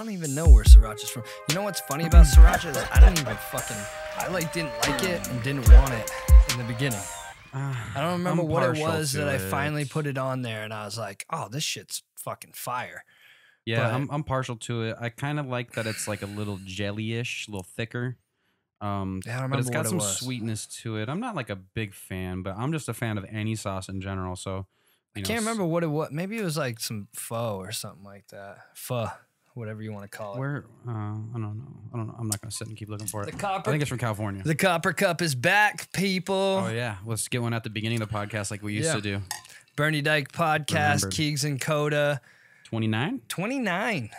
don't even know where sriracha's from. You know what's funny about sriracha is I didn't even didn't like it and didn't want it in the beginning. I don't remember what it was that I finally put it on there and I was like, oh, this shit's fucking fire. Yeah, I'm partial to it. I kind of like that it's like a little jelly-ish, a little thicker. But it's got some sweetness to it. I'm not like a big fan, but I'm just a fan of any sauce in general. So I can't remember what it was. Maybe it was like some pho or something like that. Pho, whatever you want to call it. Where? I don't know. I'm not gonna sit and keep looking for it. I think it's from California. The Copper Cup is back, people. Oh yeah, let's get one at the beginning of the podcast like we used to do. Bernie Dyke podcast, Keegs Kota. 29. 29.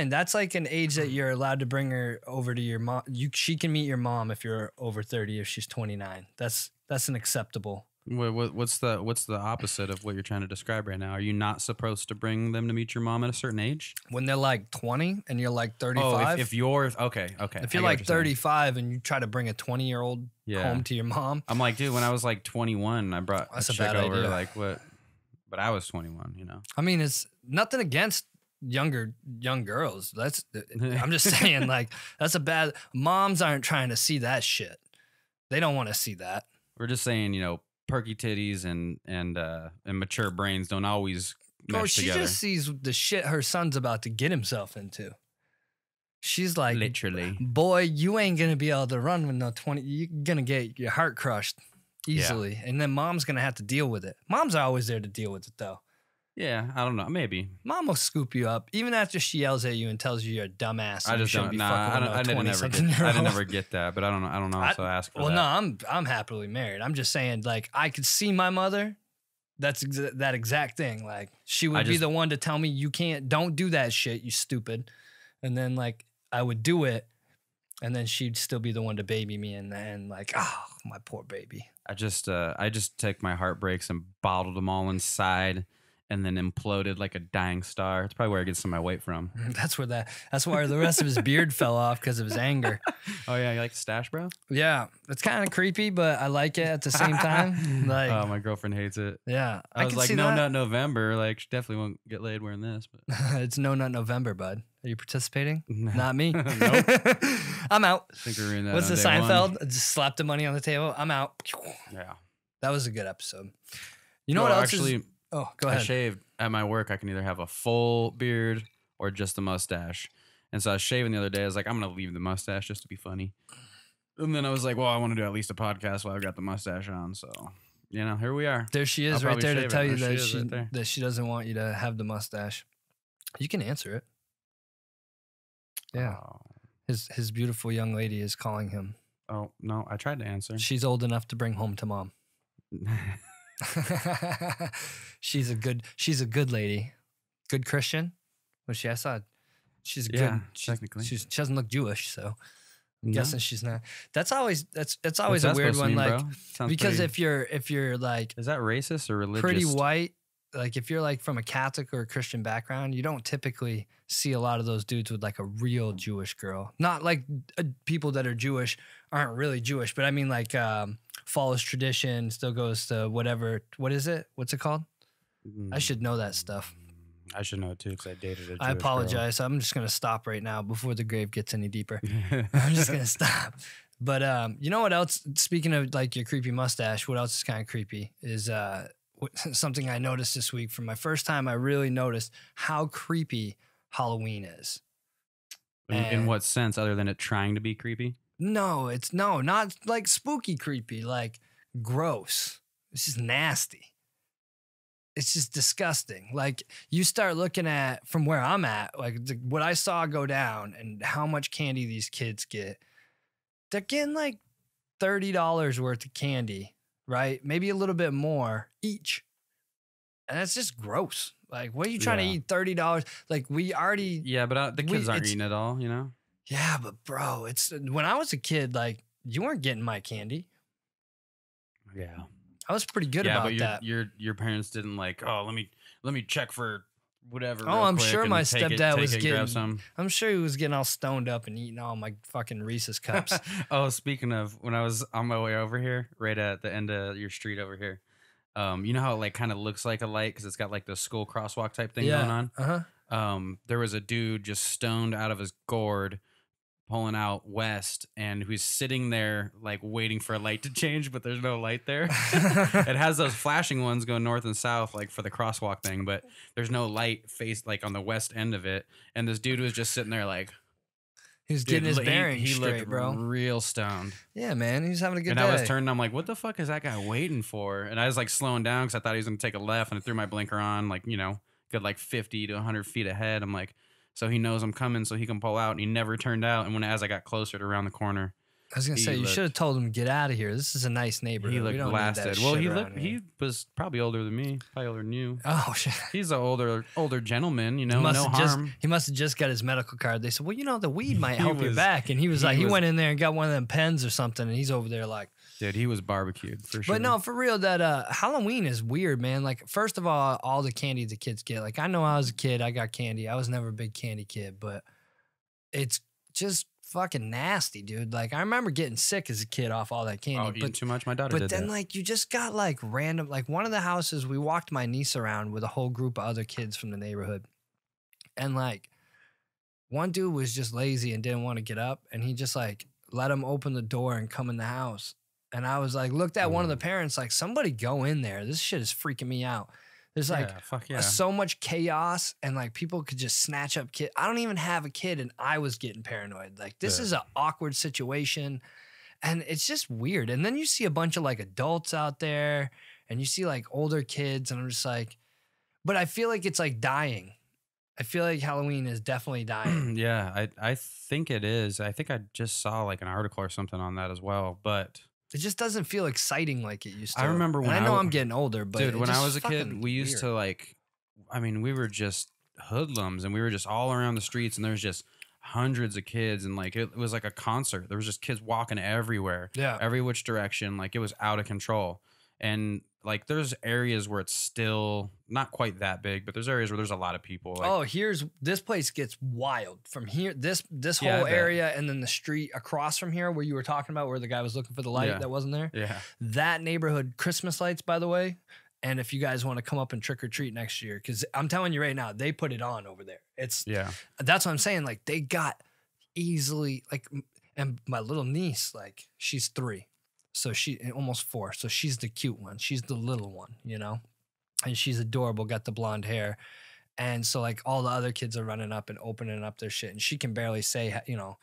That's like an age that you're allowed to bring her over to your mom. She can meet your mom if you're over 30. If she's 29, that's an acceptable. What's the opposite of what you're trying to describe right now? Are you not supposed to bring them to meet your mom at a certain age? When they're like 20 and you're like 35. Oh, if you're okay. If you're like 35 and you try to bring a 20-year-old home to your mom, I'm like, dude. When I was like 21, I brought a chick over. Idea. Like what? But I was 21. You know. I mean, it's nothing against young girls. I'm just saying, like, that's a bad. Moms aren't trying to see that shit. They don't want to see that. We're just saying, perky titties and mature brains don't always mesh together. She just sees the shit her son's about to get himself into. She's like, literally, boy, you ain't gonna be able to run with no 20. You're gonna get your heart crushed easily, and then mom's gonna have to deal with it. Moms are always there to deal with it, though. Yeah, I don't know. Maybe mom will scoop you up even after she yells at you and tells you you're a dumbass. I just don't. I didn't never get that, but I don't know. So I ask for that. Well, no, I'm happily married. I'm just saying, like, I could see my mother. That's that exact thing. Like, she would be the one to tell me don't do that shit, you stupid. And then like I would do it, and then she'd still be the one to baby me, and then like, oh, my poor baby. I just took my heartbreaks and bottled them all inside. And then imploded like a dying star. It's probably where I get some of my weight from. That's why the rest of his beard fell off because of his anger. Oh yeah, you like the stash, bro? Yeah, it's kind of creepy, but I like it at the same time. Like, oh, my girlfriend hates it. Yeah, I was like, no nut November. Like, she definitely won't get laid wearing this. But it's no nut November, bud. Are you participating? No. Not me. Nope. I'm out. I think we're in that. What's the Seinfeld? I just slapped the money on the table. I'm out. Yeah, that was a good episode. You know what else? Actually. Oh, go ahead. I shaved at my work. I can either have a full beard or just a mustache. And so I was shaving the other day. I was like, I'm going to leave the mustache just to be funny. And then I was like, well, I want to do at least a podcast while I've got the mustache on. So, here we are. There she is right there to tell you that she doesn't want you to have the mustache. You can answer it. Yeah. Oh. His beautiful young lady is calling him. Oh, no, I tried to answer. She's old enough to bring home to mom. She's a good lady, good Christian. Was she? I saw she's good. Technically, she doesn't look Jewish, so I'm guessing she's not. That's always a weird one, like, because if you're like, is that racist or religious? Pretty white. Like, if you're like from a Catholic or a Christian background, you don't typically see a lot of those dudes with like a real Jewish girl. Not like people that are Jewish aren't really Jewish, but I mean like follows tradition, still goes to whatever. What is it? What's it called? I should know that stuff. I should know it too because I dated a Jewish I apologize. girl. I'm just going to stop right now before the grave gets any deeper. I'm just going to stop. But you know what else? Speaking of like your creepy mustache, what else is kind of creepy is something I noticed this week. For my first time, I really noticed how creepy Halloween is. In what sense, other than it trying to be creepy? No, not like spooky creepy, like gross. It's just nasty. It's just disgusting. Like, you start looking at, from where I'm at, like what I saw go down and how much candy these kids get. They're getting like $30 worth of candy, right? Maybe a little bit more each. And that's just gross. Like, what are you trying to eat $30? Like, we already... Yeah, but the kids aren't eating it all, Yeah, but bro, when I was a kid, like, you weren't getting my candy. Yeah. I was pretty good about that. Your parents didn't like, oh, let me check for whatever. Oh, I'm sure my stepdad was getting. I'm sure he was getting all stoned up and eating all my fucking Reese's cups. Oh, speaking of, when I was on my way over here, right at the end of your street over here, you know how it like kind of looks like a light because it's got like the school crosswalk type thing going on. there was a dude just stoned out of his gourd pulling out west, and who's sitting there like waiting for a light to change, but there's no light there. It has those flashing ones going north and south like for the crosswalk thing, but there's no light face like on the west end of it. And this dude was just sitting there like he's getting his bearings he straight, looked bro. Real stoned. Yeah, man, he's having a good and day. I was turning, I'm like, what the fuck is that guy waiting for? And I was like slowing down because I thought he was gonna take a left, and I threw my blinker on, like, you know, good like 50 to 100 feet ahead. I'm like, so he knows I'm coming, so he can pull out. And he never turned out. And as I got closer to around the corner, I was gonna say you should have told him to get out of here. This is a nice neighborhood. He looked blasted. Well, he was probably older than me, probably older than you. Oh shit. He's an older gentleman, you know. No harm. He must have just got his medical card. They said, well, you know, the weed might help your back. And he went in there and got one of them pens or something. And he's over there like, dude, he was barbecued for sure. But no, for real, that Halloween is weird, man. Like, first of all the candy the kids get. Like, I know I was a kid, I got candy. I was never a big candy kid, but it's just fucking nasty, dude. Like, I remember getting sick as a kid off all that candy. Oh, eating too much. My daughter did that. But then, like, you just got like random. Like, one of the houses, we walked my niece around with a whole group of other kids from the neighborhood, and like, one dude was just lazy and didn't want to get up, and he just like let him open the door and come in the house. And I was like, looked at one of the parents like, somebody go in there. This shit is freaking me out. There's like so much chaos, and like people could just snatch up kids. I don't even have a kid, and I was getting paranoid. Like, this is an awkward situation, and it's just weird. And then you see a bunch of like adults out there, and you see like older kids, and I'm just like, but I feel like it's like dying. I feel like Halloween is definitely dying. Yeah, I think it is. I think I just saw like an article or something on that as well, but it just doesn't feel exciting like it used to. I remember when I know I'm getting older, but dude, when I was a kid, we used to like, I mean, we were just hoodlums, and we were just all around the streets, and there was just hundreds of kids, and like it was like a concert. There was just kids walking everywhere, every which direction. Like, it was out of control. And like, there's areas where it's still not quite that big, but there's areas where there's a lot of people. Like, this place gets wild from here. This whole area, and then the street across from here where you were talking about, where the guy was looking for the light that wasn't there. Yeah, that neighborhood, Christmas lights, by the way. And if you guys want to come up and trick or treat next year, because I'm telling you right now, they put it on over there. That's what I'm saying. Like, they got easily like, and my little niece, like, she's 3. So she almost 4. So she's the cute one. She's the little one, you know, and she's adorable, got the blonde hair. And so like all the other kids are running up and opening up their shit, and she can barely say, you know,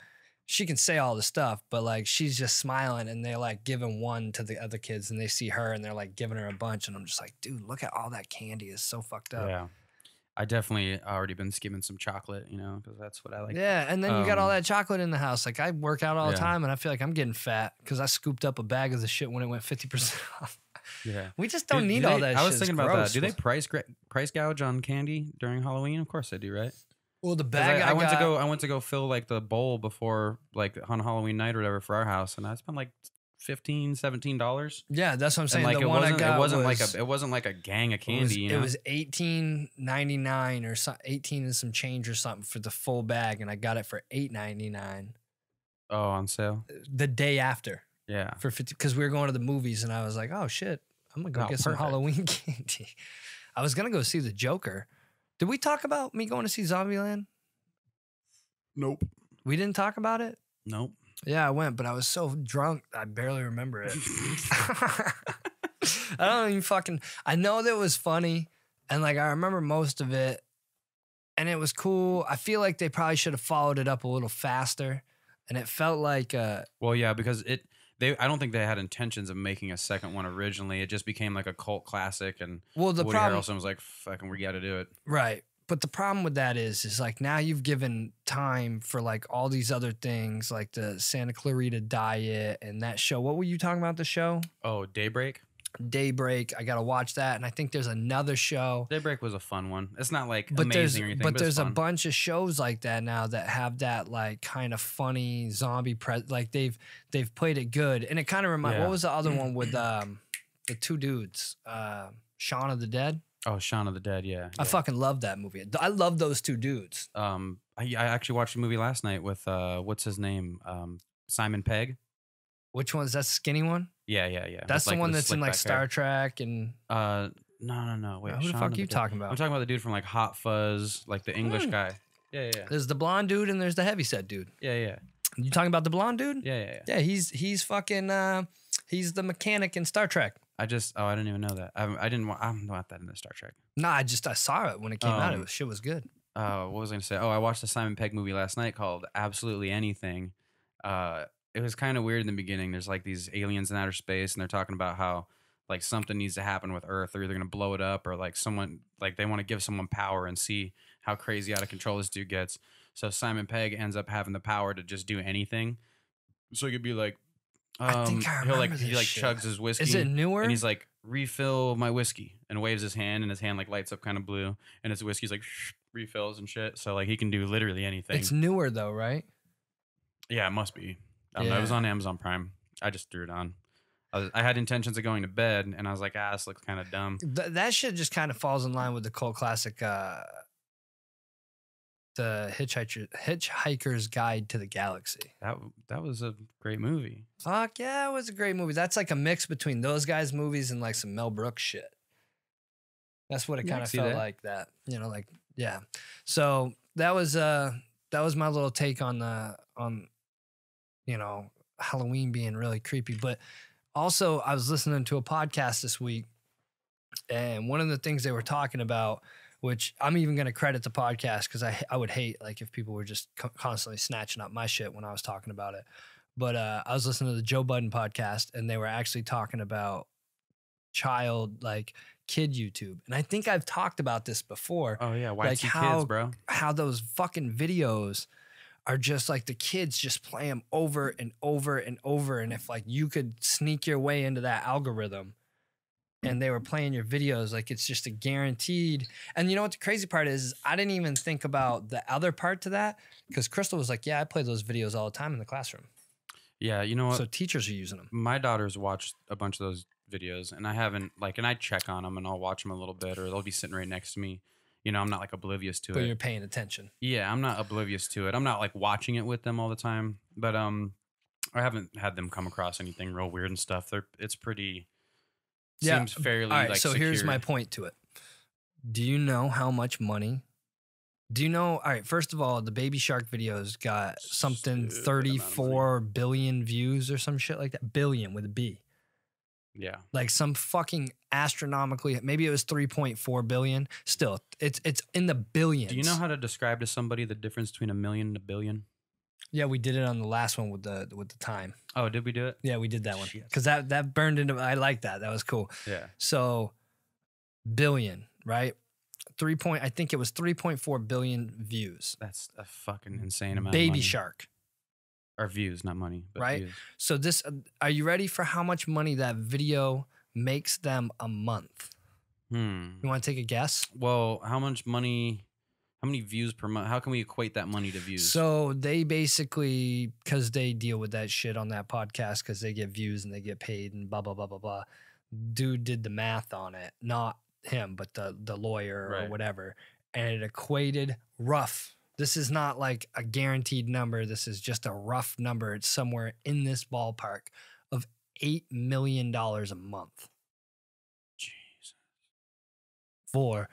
she can say all the stuff, but like she's just smiling, and they're like giving one to the other kids, and they see her and they're like giving her a bunch. And I'm just like, dude, look at all that candy. It's so fucked up. Yeah. I definitely already been skimming some chocolate, you know, because that's what I like. Yeah, and then you got all that chocolate in the house. Like, I work out all the time, and I feel like I'm getting fat because I scooped up a bag of the shit when it went 50% off. Yeah, we just don't need all that shit. I was thinking about that. Do they price gouge on candy during Halloween? Of course they do, right? Well, the bag I went to go fill like the bowl before, like, on Halloween night or whatever for our house, and I spent like $15, $17. Yeah, that's what I'm saying. And like, the one I got it wasn't like a gang of candy. It was $18.99 or something, 18 and some change or something for the full bag, and I got it for $8.99. Oh, on sale the day after. Yeah, for 50, because we were going to the movies, and I was like, oh shit, I'm gonna go get some Halloween candy. I was gonna go see the Joker. Did we talk about me going to see Zombieland? Nope. We didn't talk about it? Nope. Yeah, I went, but I was so drunk, I barely remember it. I don't even fucking, I know that it was funny, and like, I remember most of it, and it was cool. I feel like they probably should have followed it up a little faster, and it felt like well, yeah, because I don't think they had intentions of making a second one originally. It just became like a cult classic, and Woody Harrelson was like, fucking, we got to do it. Right. But the problem with that is like, now you've given time for like all these other things, like the Santa Clarita Diet and that show. What were you talking about, the show? Oh, Daybreak? Daybreak. I got to watch that. And I think there's another show. Daybreak was a fun one. It's not like amazing or anything, but there's a bunch of shows like that now that have that like kind of funny zombie like they've played it good. And it kind of reminds, what was the other one with the 2 dudes? Shaun of the Dead? Oh, Shaun of the Dead, yeah. I fucking love that movie. I love those 2 dudes. I actually watched a movie last night with what's his name? Simon Pegg. Which one's that, skinny one? Yeah. That's the one that's in like Star Trek and No. Wait, Who the Shaun fuck of are you the Dead. talking I'm about? talking about the dude from like Hot Fuzz, like the English guy. Yeah. There's the blonde dude and there's the heavyset dude. Yeah. You talking about the blonde dude? Yeah. Yeah, he's fucking he's the mechanic in Star Trek. I didn't even know that. I'm not that into Star Trek. Nah, I saw it when it came out. Shit was good. What was I gonna say? Oh, I watched the Simon Pegg movie last night called Absolutely Anything. It was kind of weird in the beginning. There's like these aliens in outer space, and they're talking about how like something needs to happen with Earth. They're either gonna blow it up or like someone like they want to give someone power and see how crazy out of control this dude gets. So Simon Pegg ends up having the power to just do anything. So he could be like, I think I remember he this shit. chugs his whiskey. Is it newer? And he's like, refill my whiskey, and waves his hand, and his hand like lights up kind of blue, and his whiskey's like refills and shit. So like he can do literally anything. It's newer though, right? Yeah, it must be. I don't know. It was on Amazon Prime. I just threw it on. I had intentions of going to bed, and I was like, this looks kind of dumb. That shit just kind of falls in line with the cult classic, the Hitchhiker's Guide to the Galaxy. That was a great movie. Fuck yeah, it was a great movie. That's like a mix between those guys' movies and like some Mel Brooks shit. That's what it kind of felt like. That, you know, like yeah. So that was my little take on you know, Halloween being really creepy. But also, I was listening to a podcast this week, and one of the things they were talking about, which I'm even going to credit the podcast because I would hate like if people were just constantly snatching up my shit when I was talking about it. But I was listening to the Joe Budden podcast, and they were actually talking about kid YouTube. And I think I've talked about this before. Oh yeah, like kids, bro. How those fucking videos are just like the kids just play them over and over and over. And if like you could sneak your way into that algorithm and they were playing your videos, like it's just a guaranteed. And you know what the crazy part is I didn't even think about the other part to that because Crystal was like, yeah, I play those videos all the time in the classroom. Yeah, you know what? So teachers are using them. My daughters watch a bunch of those videos, and I haven't and I check on them and I'll watch them a little bit, or they'll be sitting right next to me. You know, I'm not like oblivious to it. But you're paying attention. Yeah, I'm not oblivious to it. I'm not like watching it with them all the time. But I haven't had them come across anything real weird and stuff. It's pretty seems fairly all right, like so secured. Here's my point to it. Do you know how much money? Do you know? All right, first of all, the Baby Shark videos got something 34 billion views or some shit like that. Billion with a B. Yeah. Like some fucking astronomically, maybe it was 3.4 billion. Still, it's in the billions. Do you know how to describe to somebody the difference between a million and a billion? Yeah, we did it on the last one with the time. Oh, did we do it? Yeah, we did that one. Because that burned into, I like that. That was cool. Yeah. So billion, right? I think it was 3.4 billion views. That's a fucking insane amount of Baby money. Shark. Or views, not money, but right? views. So this, are you ready for how much money that video makes them a month? You want to take a guess? Well, how much money, how many views per month? How can we equate that money to views? So they basically, because they deal with that shit on that podcast, because they get views and they get paid and blah, blah, blah, blah, blah. Dude did the math on it. Not him, but the lawyer or whatever. And it equated rough. This is not like a guaranteed number. This is just a rough number. It's somewhere in this ballpark of $8 million a month. Jesus. For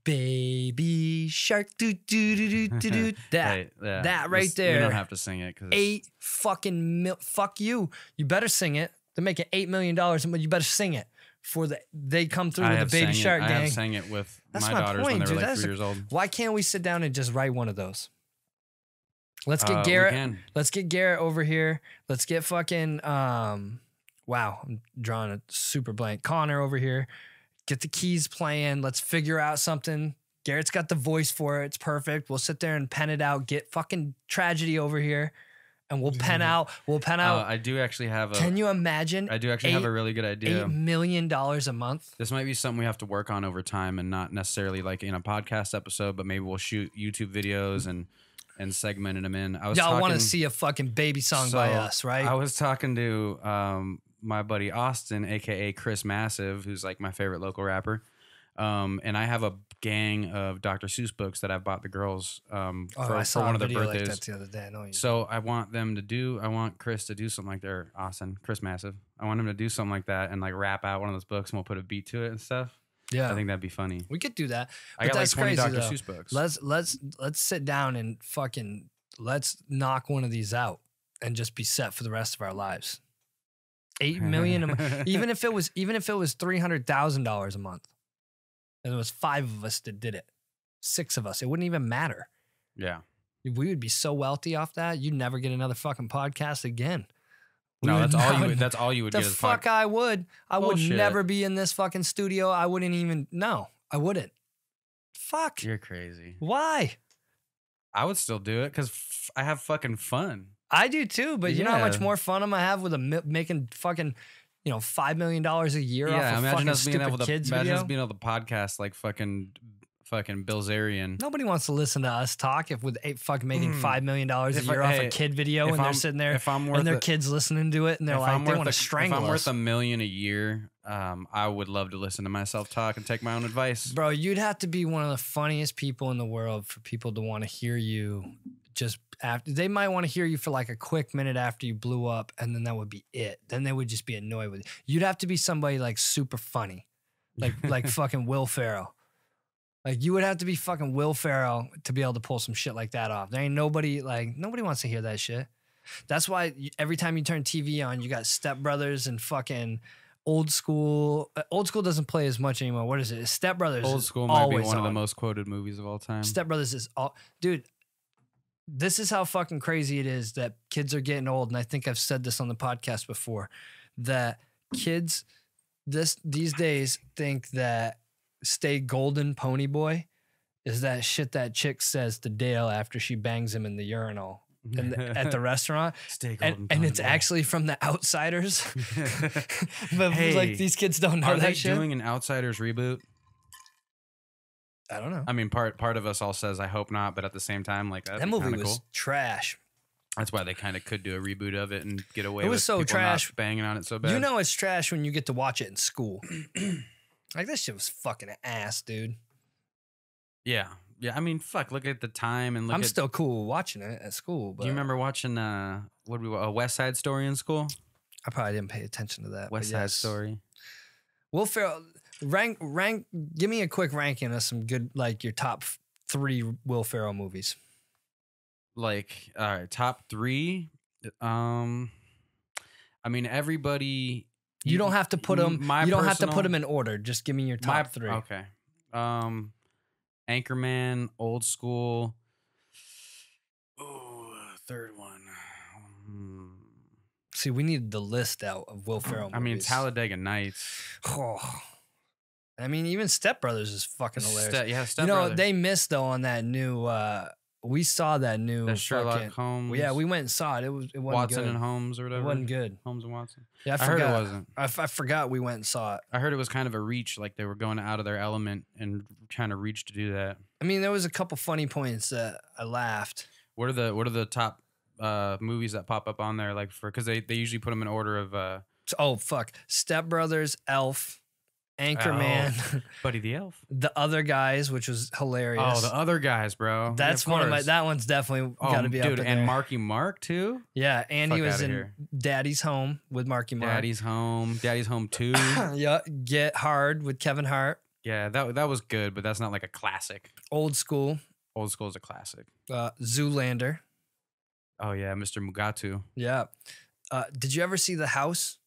Baby Shark. That right there. You don't have to sing it. Fuck you. You better sing it. They're making $8 million a month. You better sing it. They come through with the Baby Shark gang. I have sang it with my daughters when they were like 3 years old. Why can't we sit down and just write one of those? Let's get Garrett. Let's get Garrett over here. Let's get fucking wow, I'm drawing a super blank. Connor over here. Get the keys playing. Let's figure out something. Garrett's got the voice for it. It's perfect. We'll sit there and pen it out. Get fucking Tragedy over here. And we'll pen out. I do actually have a. Can you imagine? I do actually have a really good idea. $8 million a month. This might be something we have to work on over time, and not necessarily like in a podcast episode, but maybe we'll shoot YouTube videos and segmenting them in. Y'all want to see a fucking baby song by us, right? I was talking to my buddy Austin, aka Chris Massive, who's like my favorite local rapper. And I have a gang of Dr. Seuss books that I bought the girls for one of their birthdays. Like that the other day. I know you. So I want Chris to do something like that. Austin, Chris Massive. I want him to do something like that and like rap out one of those books, and we'll put a beat to it and stuff. Yeah. I think that'd be funny. We could do that. I But got like that's 20 crazy, Dr. though. Seuss books. Let's sit down and fucking let's knock one of these out and just be set for the rest of our lives. 8 million even if it was $300,000 a month. And there was 5 of us that did it. 6 of us. It wouldn't even matter. Yeah. We would be so wealthy off that. You'd never get another fucking podcast again. No, that's all you would The get. fuck I would. I would Bullshit. never be in this fucking studio. I wouldn't even. No, I wouldn't. Fuck. You're crazy. Why? I would still do it because I have fucking fun. I do too, but you know how much Yeah. more fun I'm gonna have with making fucking, $5 million a year off of imagine fucking us being able stupid to kids imagine video. us being able to podcast like fucking Bill Zarian. Nobody wants to listen to us talk if with making $5 million a year off a kid video and they're sitting there and their kids listening to it and they're like they want to strangle us. If I'm worth $1 million a year, I would love to listen to myself talk and take my own advice. Bro, you'd have to be one of the funniest people in the world for people to want to hear you just after. They might want to hear you for like a quick minute after you blew up, and then that would be it. Then they would just be annoyed with you. You'd have to be somebody like super funny, like fucking Will Ferrell. Like you would have to be fucking Will Ferrell to be able to pull some shit like that off. There ain't nobody wants to hear that shit. That's why every time you turn TV on, you got Step Brothers and fucking Old School. Old School doesn't play as much anymore. What is it? Step Brothers. Old School might be one of the most quoted movies of all time. Step Brothers is all, dude. This is how fucking crazy it is that kids are getting old, and I think I've said this on the podcast before. That kids these days think that Stay Golden Pony Boy is that shit that chick says to Dale after she bangs him in the urinal at the restaurant. Stay Golden and Pony it's Boy. actually from The Outsiders. But Hey, like these kids don't know Are that they shit. doing an Outsiders reboot? I don't know. I mean, part of us all says I hope not, but at the same time, like That movie was cool. trash. That's why they kind of could do a reboot of it and get away It with was so people trash. not banging on it so bad. You know it's trash when you get to watch it in school. Like this shit was fucking ass, dude. Yeah. I mean, fuck. Look at the time and look. I'm at, still cool watching it at school. But Do you remember watching a West Side Story in school? I probably didn't pay attention to that. West but Side yes. Story. Will Ferrell, rank. Give me a quick ranking of some good, like your top 3 Will Ferrell movies. Like, all right, top 3. I mean, everybody. You don't have to put them. My You don't have to personal- put them in order. Just give me your top 3. Okay. Anchorman, Old School. Oh, third one. See, we need the list out of Will Ferrell movies. I mean, Talladega Nights. Oh. I mean, even Step Brothers is fucking hilarious. Step you know, Brothers. they missed though on that new. We saw that new The Sherlock fucking, Holmes. Yeah, we went and saw it. It wasn't Watson good. and Holmes or whatever. It wasn't good. Holmes and Watson. Yeah, I heard it wasn't. I forgot we went and saw it. I heard it was kind of a reach, like they were going out of their element and trying to reach to do that. I mean, there was a couple funny points that I laughed. What are the top movies that pop up on there? Like because they usually put them in order of. Oh fuck! Step Brothers, Elf, Anchorman, Buddy the Elf. The Other Guys, which was hilarious. Oh, The Other Guys, bro. That's Yeah, one of my. course. That one's definitely got to be dude, up in and there. Marky Mark too. Yeah, and he Fuck was outta in here. Daddy's Home with Marky Mark. Daddy's Home 2. Yeah, Get Hard with Kevin Hart. Yeah, that was good, but that's not like a classic. Old School. Old School is a classic. Zoolander. Oh yeah, Mr. Mugatu. Yeah. Did you ever see The House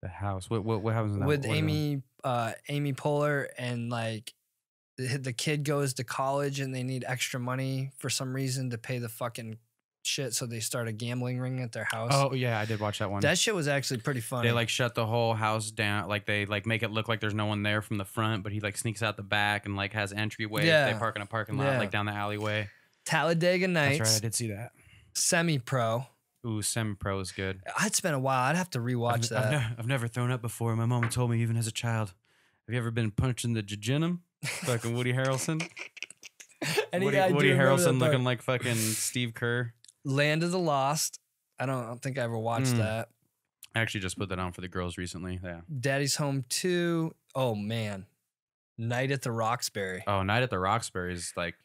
The House. What happens in that? with what- Amy Poehler and like the kid goes to college and they need extra money for some reason to pay the fucking shit, so they start a gambling ring at their house. Oh yeah, I did watch that one. That shit was actually pretty funny. They like shut the whole house down. Like they like make it look like there's no one there from the front, but he like sneaks out the back and like has entryway. Yeah. They park in a parking lot Yeah. like down the alleyway. Talladega Nights. That's right, I did see that. Semi-Pro. Ooh, Semi-Pro is good. It's been a while. I'd have to rewatch that. I've never thrown up before. My mom told me even as a child. Have you ever been punched in the jejunum? Fucking Woody Harrelson. Woody Harrelson looking like fucking Steve Kerr. Land of the Lost. I don't think I ever watched that. I actually just put that on for the girls recently. Yeah. Daddy's Home 2. Oh man. Night at the Roxbury. Oh, Night at the Roxbury is like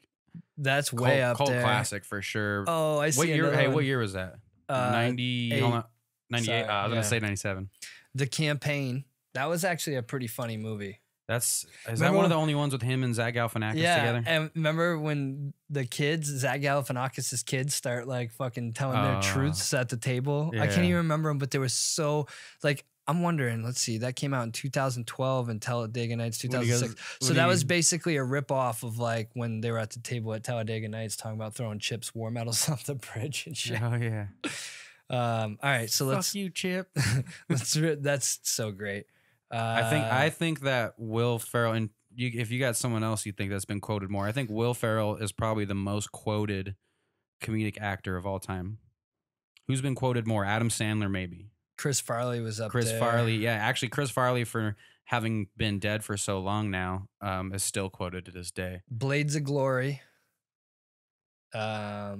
That's way up cult there. classic for sure. Oh, I see. What year? another Hey, one. what year was that? 90. Hold on. 98. Sorry, I was yeah. gonna say 97. The Campaign. That was actually a pretty funny movie. Is that Remember one of the when- only ones with him and Zach Galifianakis together? And remember when the kids, Zach Galifianakis' kids, start like fucking telling their truths at the table? I can't yeah. even remember them, but they were so like. I'm wondering. Let's see. That came out in 2012 and Talladega Nights 2006. So that was basically a ripoff of like when they were at the table at Talladega Nights talking about throwing Chip's war medals off the bridge and shit. Oh yeah. All right, so Fuck let's. you, Chip. That's so great. I think that Will Ferrell, and if you got someone else you think that's been quoted more, I think Will Ferrell is probably the most quoted comedic actor of all time. Who's been quoted more? Adam Sandler, maybe. Chris Farley was up Chris there. Farley, yeah, actually, Chris Farley, for having been dead for so long now, is still quoted to this day. Blades of Glory. I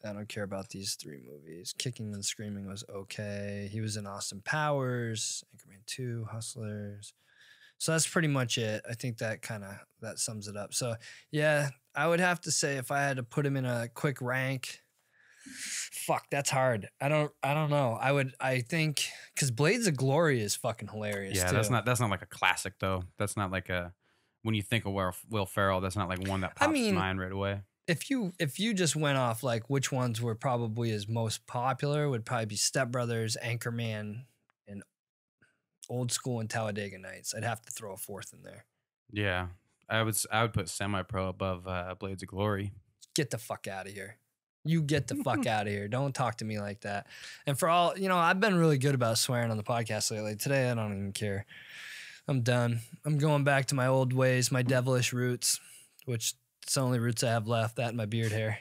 don't care about these 3 movies. Kicking and Screaming was okay. He was in Austin Powers, Anchorman 2, Hustlers. So that's pretty much it. I think that that sums it up. So yeah, I would have to say if I had to put him in a quick rank, fuck, that's hard. I don't know. I think because Blades of Glory is fucking hilarious. Yeah, too. that's not like a classic though. That's not like when you think of Will Ferrell, that's not like one that pops to mind right away. If you just went off like which ones were probably his most popular, would probably be Step Brothers, Anchorman, and Old School and Talladega Nights. I'd have to throw a 4th in there. Yeah, I would put Semi-Pro above Blades of Glory. Get the fuck out of here. You get the fuck out of here. Don't talk to me like that. And for all, I've been really good about swearing on the podcast lately. Today, I don't even care. I'm done. I'm going back to my old ways, my devilish roots, which it's the only roots I have left, that and my beard hair.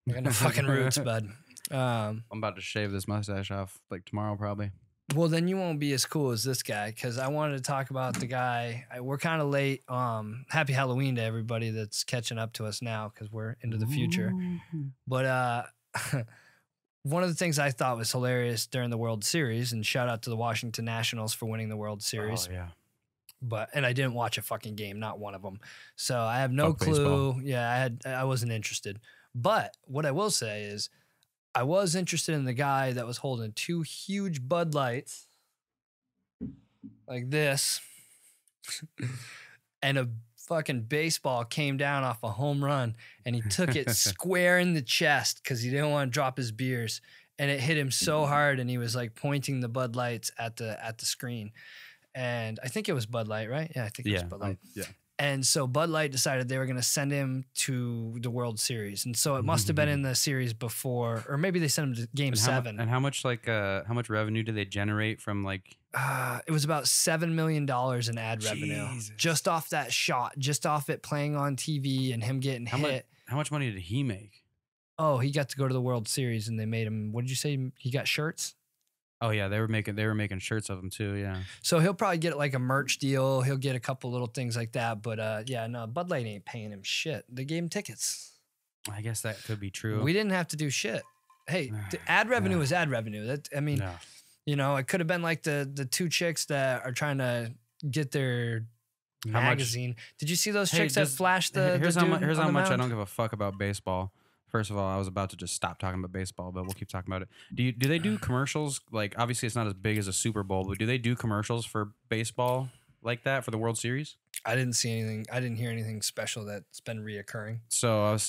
I got no fucking roots, bud. I'm about to shave this mustache off like tomorrow, probably. Well, then you won't be as cool as this guy because I wanted to talk about the guy. We're kind of late. Happy Halloween to everybody that's catching up to us now because we're into the future. But one of the things I thought was hilarious during the World Series, and shout out to the Washington Nationals for winning the World Series. Oh, yeah. And I didn't watch a fucking game, not one of them. So I have no Fuck clue. baseball. Yeah, I wasn't interested. But what I will say is I was interested in the guy that was holding 2 huge Bud Lights like this. And a fucking baseball came down off a home run and he took it square in the chest because he didn't want to drop his beers. And it hit him so hard and he was like pointing the Bud Lights at the screen. And I think it was Bud Light, right? Yeah, I think it was Bud Light. Yeah. And so Bud Light decided they were going to send him to the World Series. And so it must have been in the series before, or maybe they sent him to Game 7. And how much revenue did they generate from like? It was about $7 million in ad revenue. Just off that shot, just off it playing on TV and him getting hit. How much money did he make? Oh, he got to go to the World Series and they made him, what did you say? He got shirts? Oh yeah, they were making shirts of him too. Yeah. So he'll probably get like a merch deal. He'll get a couple little things like that. But yeah, no, Bud Light ain't paying him shit. They gave him tickets. I guess that could be true. We didn't have to do shit. Hey, the ad revenue is ad revenue. It could have been like the 2 chicks that are trying to get their magazine. Did you see those chicks that flashed the? Here's how much I mound? don't give a fuck about baseball. First of all, I was about to just stop talking about baseball, but we'll keep talking about it. Do they do commercials? Like, obviously, it's not as big as a Super Bowl, but do they do commercials for baseball like that for the World Series? I didn't see anything. I didn't hear anything special that's been reoccurring. So I was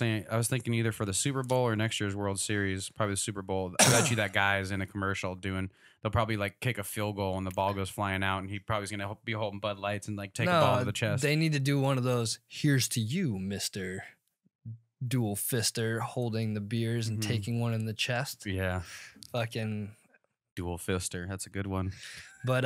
thinking either for the Super Bowl or next year's World Series, probably the Super Bowl. I bet you that guy's in a commercial they'll probably like kick a field goal and the ball goes flying out and he probably is going to be holding Bud Lights and like take a ball to the chest. They need to do one of those, here's to you, Mr. Dual Fister, holding the beers and taking one in the chest. Yeah. Fucking Dual Fister. That's a good one. But,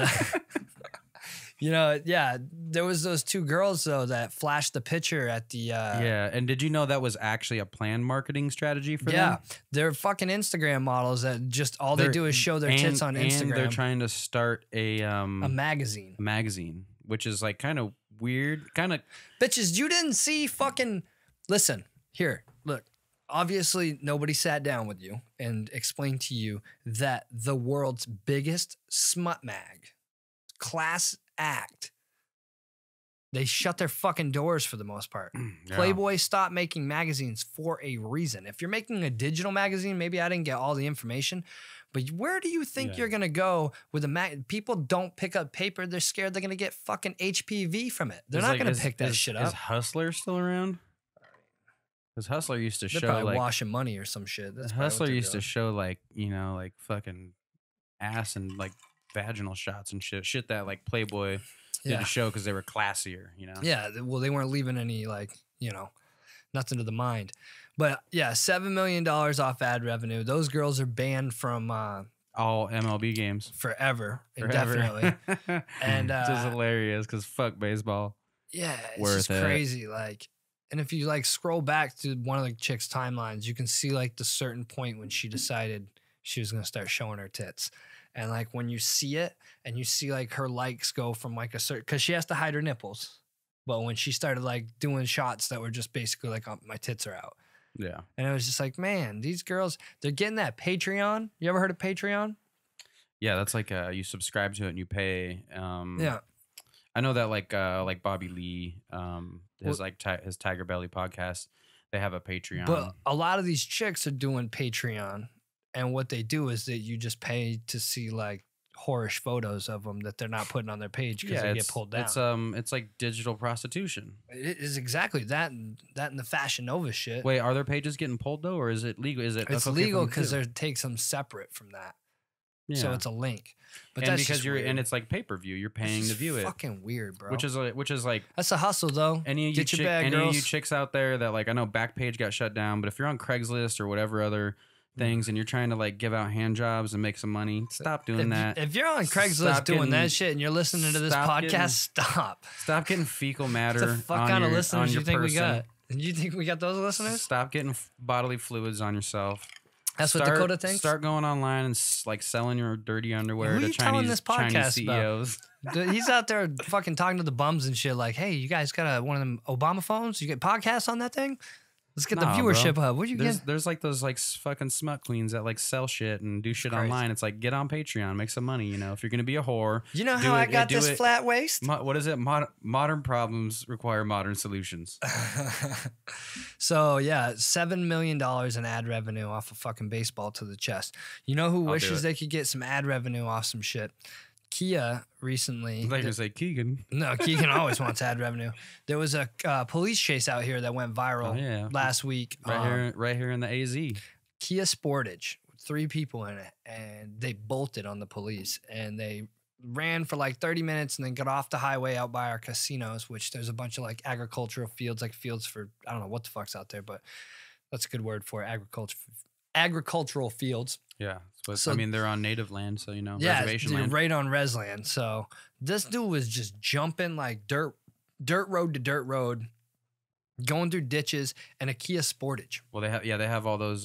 there was those 2 girls, though, that flashed the picture at the... yeah, and did you know that was actually a planned marketing strategy for them? Yeah, they're fucking Instagram models that just all they do is show their tits on Instagram. And they're trying to start a magazine. A magazine, which is like kind of weird. Bitches, you didn't see fucking... Listen, here, look. Obviously, nobody sat down with you and explained to you that the world's biggest smut mag, class act, they shut their fucking doors for the most part. Yeah. Playboy stopped making magazines for a reason. If you're making a digital magazine, maybe I didn't get all the information, But where do you think Yeah. you're gonna go with a people don't pick up paper. They're scared they're gonna get fucking HPV from it. They're not gonna pick that shit up. Is Hustler still around? Because Hustler used to They're show probably like washing money or some shit. That's probably what Hustler they're used to doing. show like, you know, like fucking ass and like vaginal shots and shit that like Playboy did to show because they were classier, you know? Yeah, well, they weren't leaving any, like, you know, nothing to the mind. But yeah, $7 million off ad revenue. Those girls are banned from all MLB games forever. Indefinitely. And it's just hilarious because fuck baseball. Yeah, it's Worth just it. crazy. Like, and if you like scroll back to one of the chick's timelines, you can see like the certain point when she decided she was gonna start showing her tits. And like when you see it and you see like her likes go from like a certain, because she has to hide her nipples. But when she started like doing shots that were just basically like, oh, my tits are out. Yeah. And it was just like, man, these girls, they're getting that Patreon. You ever heard of Patreon? Yeah, that's like you subscribe to it and you pay. Yeah. I know that like Bobby Lee, his his Tiger Belly podcast, they have a Patreon. But a lot of these chicks are doing Patreon. And what they do is that you just pay to see like whorish photos of them that they're not putting on their page because they get pulled down. It's like digital prostitution. It is exactly that and the Fashion Nova shit. Wait, are their pages getting pulled though, or is it legal? Is it? It's legal because it takes them separate from that. Yeah. So it's a link. But and that's because just you're weird. And it's like pay-per-view, you're paying to view it. Fucking weird, bro. Which is like that's a hustle though. Any of you chicks out there that like, I know Backpage got shut down, but if you're on Craigslist or whatever other things and you're trying to like give out hand jobs and make some money, stop doing that. If you're on Craigslist doing that shit and you're listening to this podcast, stop getting fecal matter. What the fuck kind of listeners you think person. we got? You think we got those listeners? Stop getting bodily fluids on yourself. That's what Dakota thinks. Start going online and like selling your dirty underwear to Chinese CEOs. He's out there fucking talking to the bums and shit. Like, hey, you guys got one of them Obama phones? You get podcasts on that thing? Let's get the viewership up. What you get? There's like those like fucking smut queens that like sell shit and do shit online. It's like, get on Patreon, make some money. You know, if you're gonna be a whore, you know how I got this flat waist? What is it? Modern problems require modern solutions. So yeah, $7 million in ad revenue off of fucking baseball to the chest. You know who wishes they could get some ad revenue off some shit? Kia recently. I thought you were gonna say Keegan. No, Keegan always wants ad revenue. There was a police chase out here that went viral last week. Right here in the AZ. Kia Sportage, 3 people in it, and they bolted on the police. And they ran for like 30 minutes and then got off the highway out by our casinos, which there's a bunch of like agricultural fields, like fields for, I don't know what the fuck's out there, but that's a good word for it, agricultural fields. Yeah. So, I mean, they're on native land, so, you know, reservation land. land. Right on res land. So this dude was just jumping like dirt road to dirt road, going through ditches, and a Kia Sportage. Well, they have all those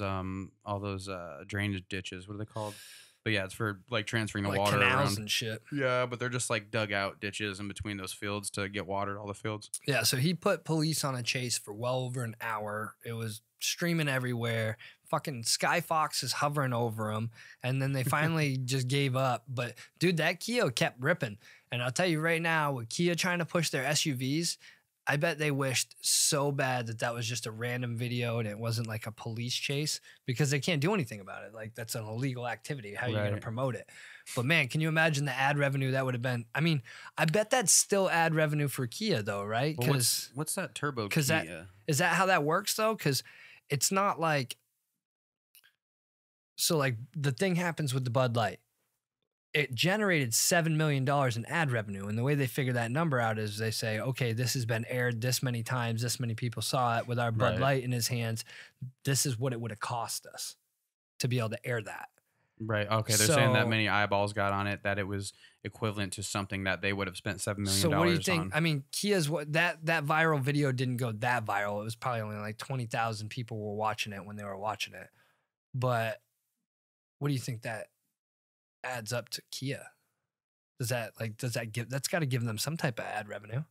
drainage ditches. What are they called? But yeah, it's for like transferring the water canals around and shit. Yeah, but they're just like dug out ditches in between those fields to get water to all the fields. Yeah, so he put police on a chase for well over an hour. It was streaming everywhere. Fucking Sky Fox is hovering over him. And then they finally just gave up. But dude, that Kia kept ripping. And I'll tell you right now, with Kia trying to push their SUVs, I bet they wished so bad that was just a random video and it wasn't like a police chase, because they can't do anything about it. Like, that's an illegal activity. How are you going to promote it? But man, can you imagine the ad revenue that would have been? I mean, I bet that's still ad revenue for Kia though, right? Because what's that turbo Kia? Is that how that works though? Because it's not like, so like the thing happens with the Bud Light. It generated $7 million in ad revenue. And the way they figure that number out is they say, okay, this has been aired this many times. This many people saw it with our Bud Light in his hands. This is what it would have cost us to be able to air that. Right. Okay. They're saying that many eyeballs got on it, that it was equivalent to something that they would have spent $7 million on. So what do you think? I mean, Kia's that viral video didn't go that viral. It was probably only like 20,000 people were watching it when they were watching it. But what do you think that adds up to Kia? That's got to give them some type of ad revenue?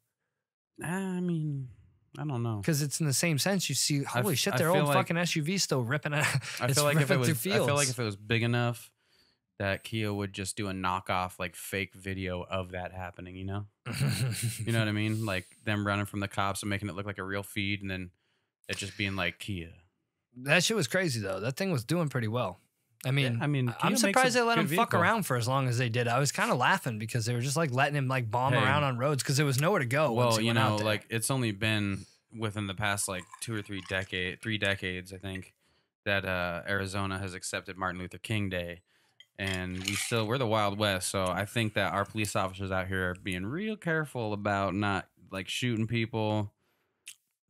I mean, I don't know. Because it's in the same sense. You see, holy shit, their old fucking SUV still ripping it. I feel like if it was big enough that Kia would just do a knockoff, like fake video of that happening, you know? You know what I mean? Like them running from the cops and making it look like a real feed, and then it just being like Kia. That shit was crazy though. That thing was doing pretty well. I mean, I'm surprised they let him fuck around for as long as they did. I was kind of laughing because they were just like letting him like bomb around on roads because there was nowhere to go. Well, you know, like it's only been within the past like 2 or 3 decades, I think, that Arizona has accepted Martin Luther King Day, and we're the Wild West. So I think that our police officers out here are being real careful about not like shooting people.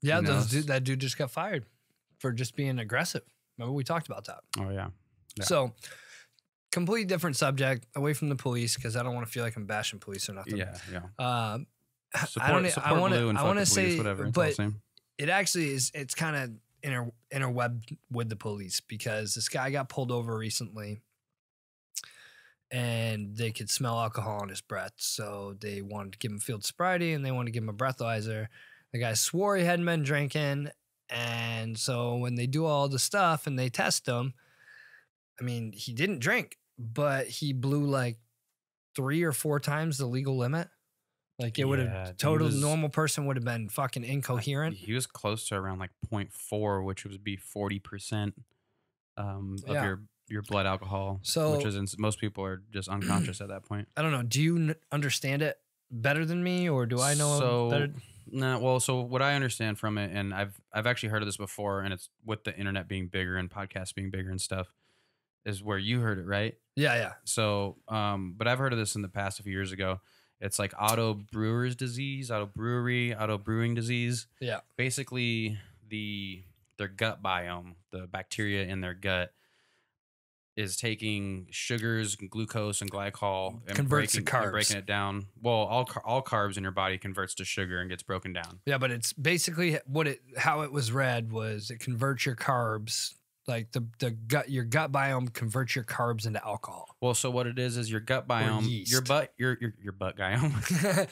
Yeah, that dude just got fired for just being aggressive. Remember we talked about that? Oh yeah. So, completely different subject, away from the police, because I don't want to feel like I'm bashing police or nothing. Yeah. I want to say, whatever. It's but all the same. it actually is. It's kind of interweb with the police because this guy got pulled over recently, and they could smell alcohol on his breath, so they wanted to give him field sobriety and they wanted to give him a breathalyzer. The guy swore he hadn't been drinking, and so when they do all the stuff and they test him. I mean, he didn't drink, but he blew like 3 or 4 times the legal limit. Like it would have normal person would have been fucking incoherent. He was close to around like 0.4, which would be 40% of your blood alcohol. So, which is most people are just unconscious at that point. I don't know. Do you understand it better than me, or do I know better? No, well, so what I understand from it, and I've actually heard of this before, and it's with the internet being bigger and podcasts being bigger and stuff. Is where you heard it, right? Yeah. So, but I've heard of this in the past a few years ago. It's like auto brewing disease. Yeah. Basically, their gut biome, the bacteria in their gut, is taking sugars, and glucose, and glycol and breaking it down. Well, all carbs in your body converts to sugar and gets broken down. Yeah, but it's basically how it was read was it converts your carbs. Like your gut biome converts your carbs into alcohol. Well, so what it is your gut biome, your butt biome,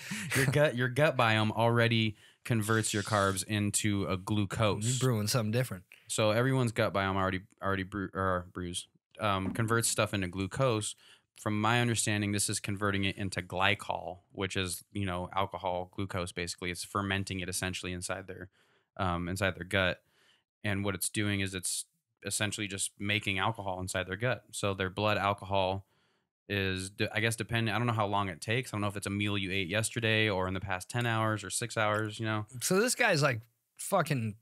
your gut biome already converts your carbs into a glucose. You're brewing something different. So everyone's gut biome already brews converts stuff into glucose. From my understanding, this is converting it into glycol, which is alcohol, glucose. Basically, it's fermenting it essentially inside their gut, and what it's doing is it's essentially just making alcohol inside their gut. So their blood alcohol is, I guess, depending. I don't know how long it takes. I don't know if it's a meal you ate yesterday or in the past 10 hours or 6 hours, So this guy's like fucking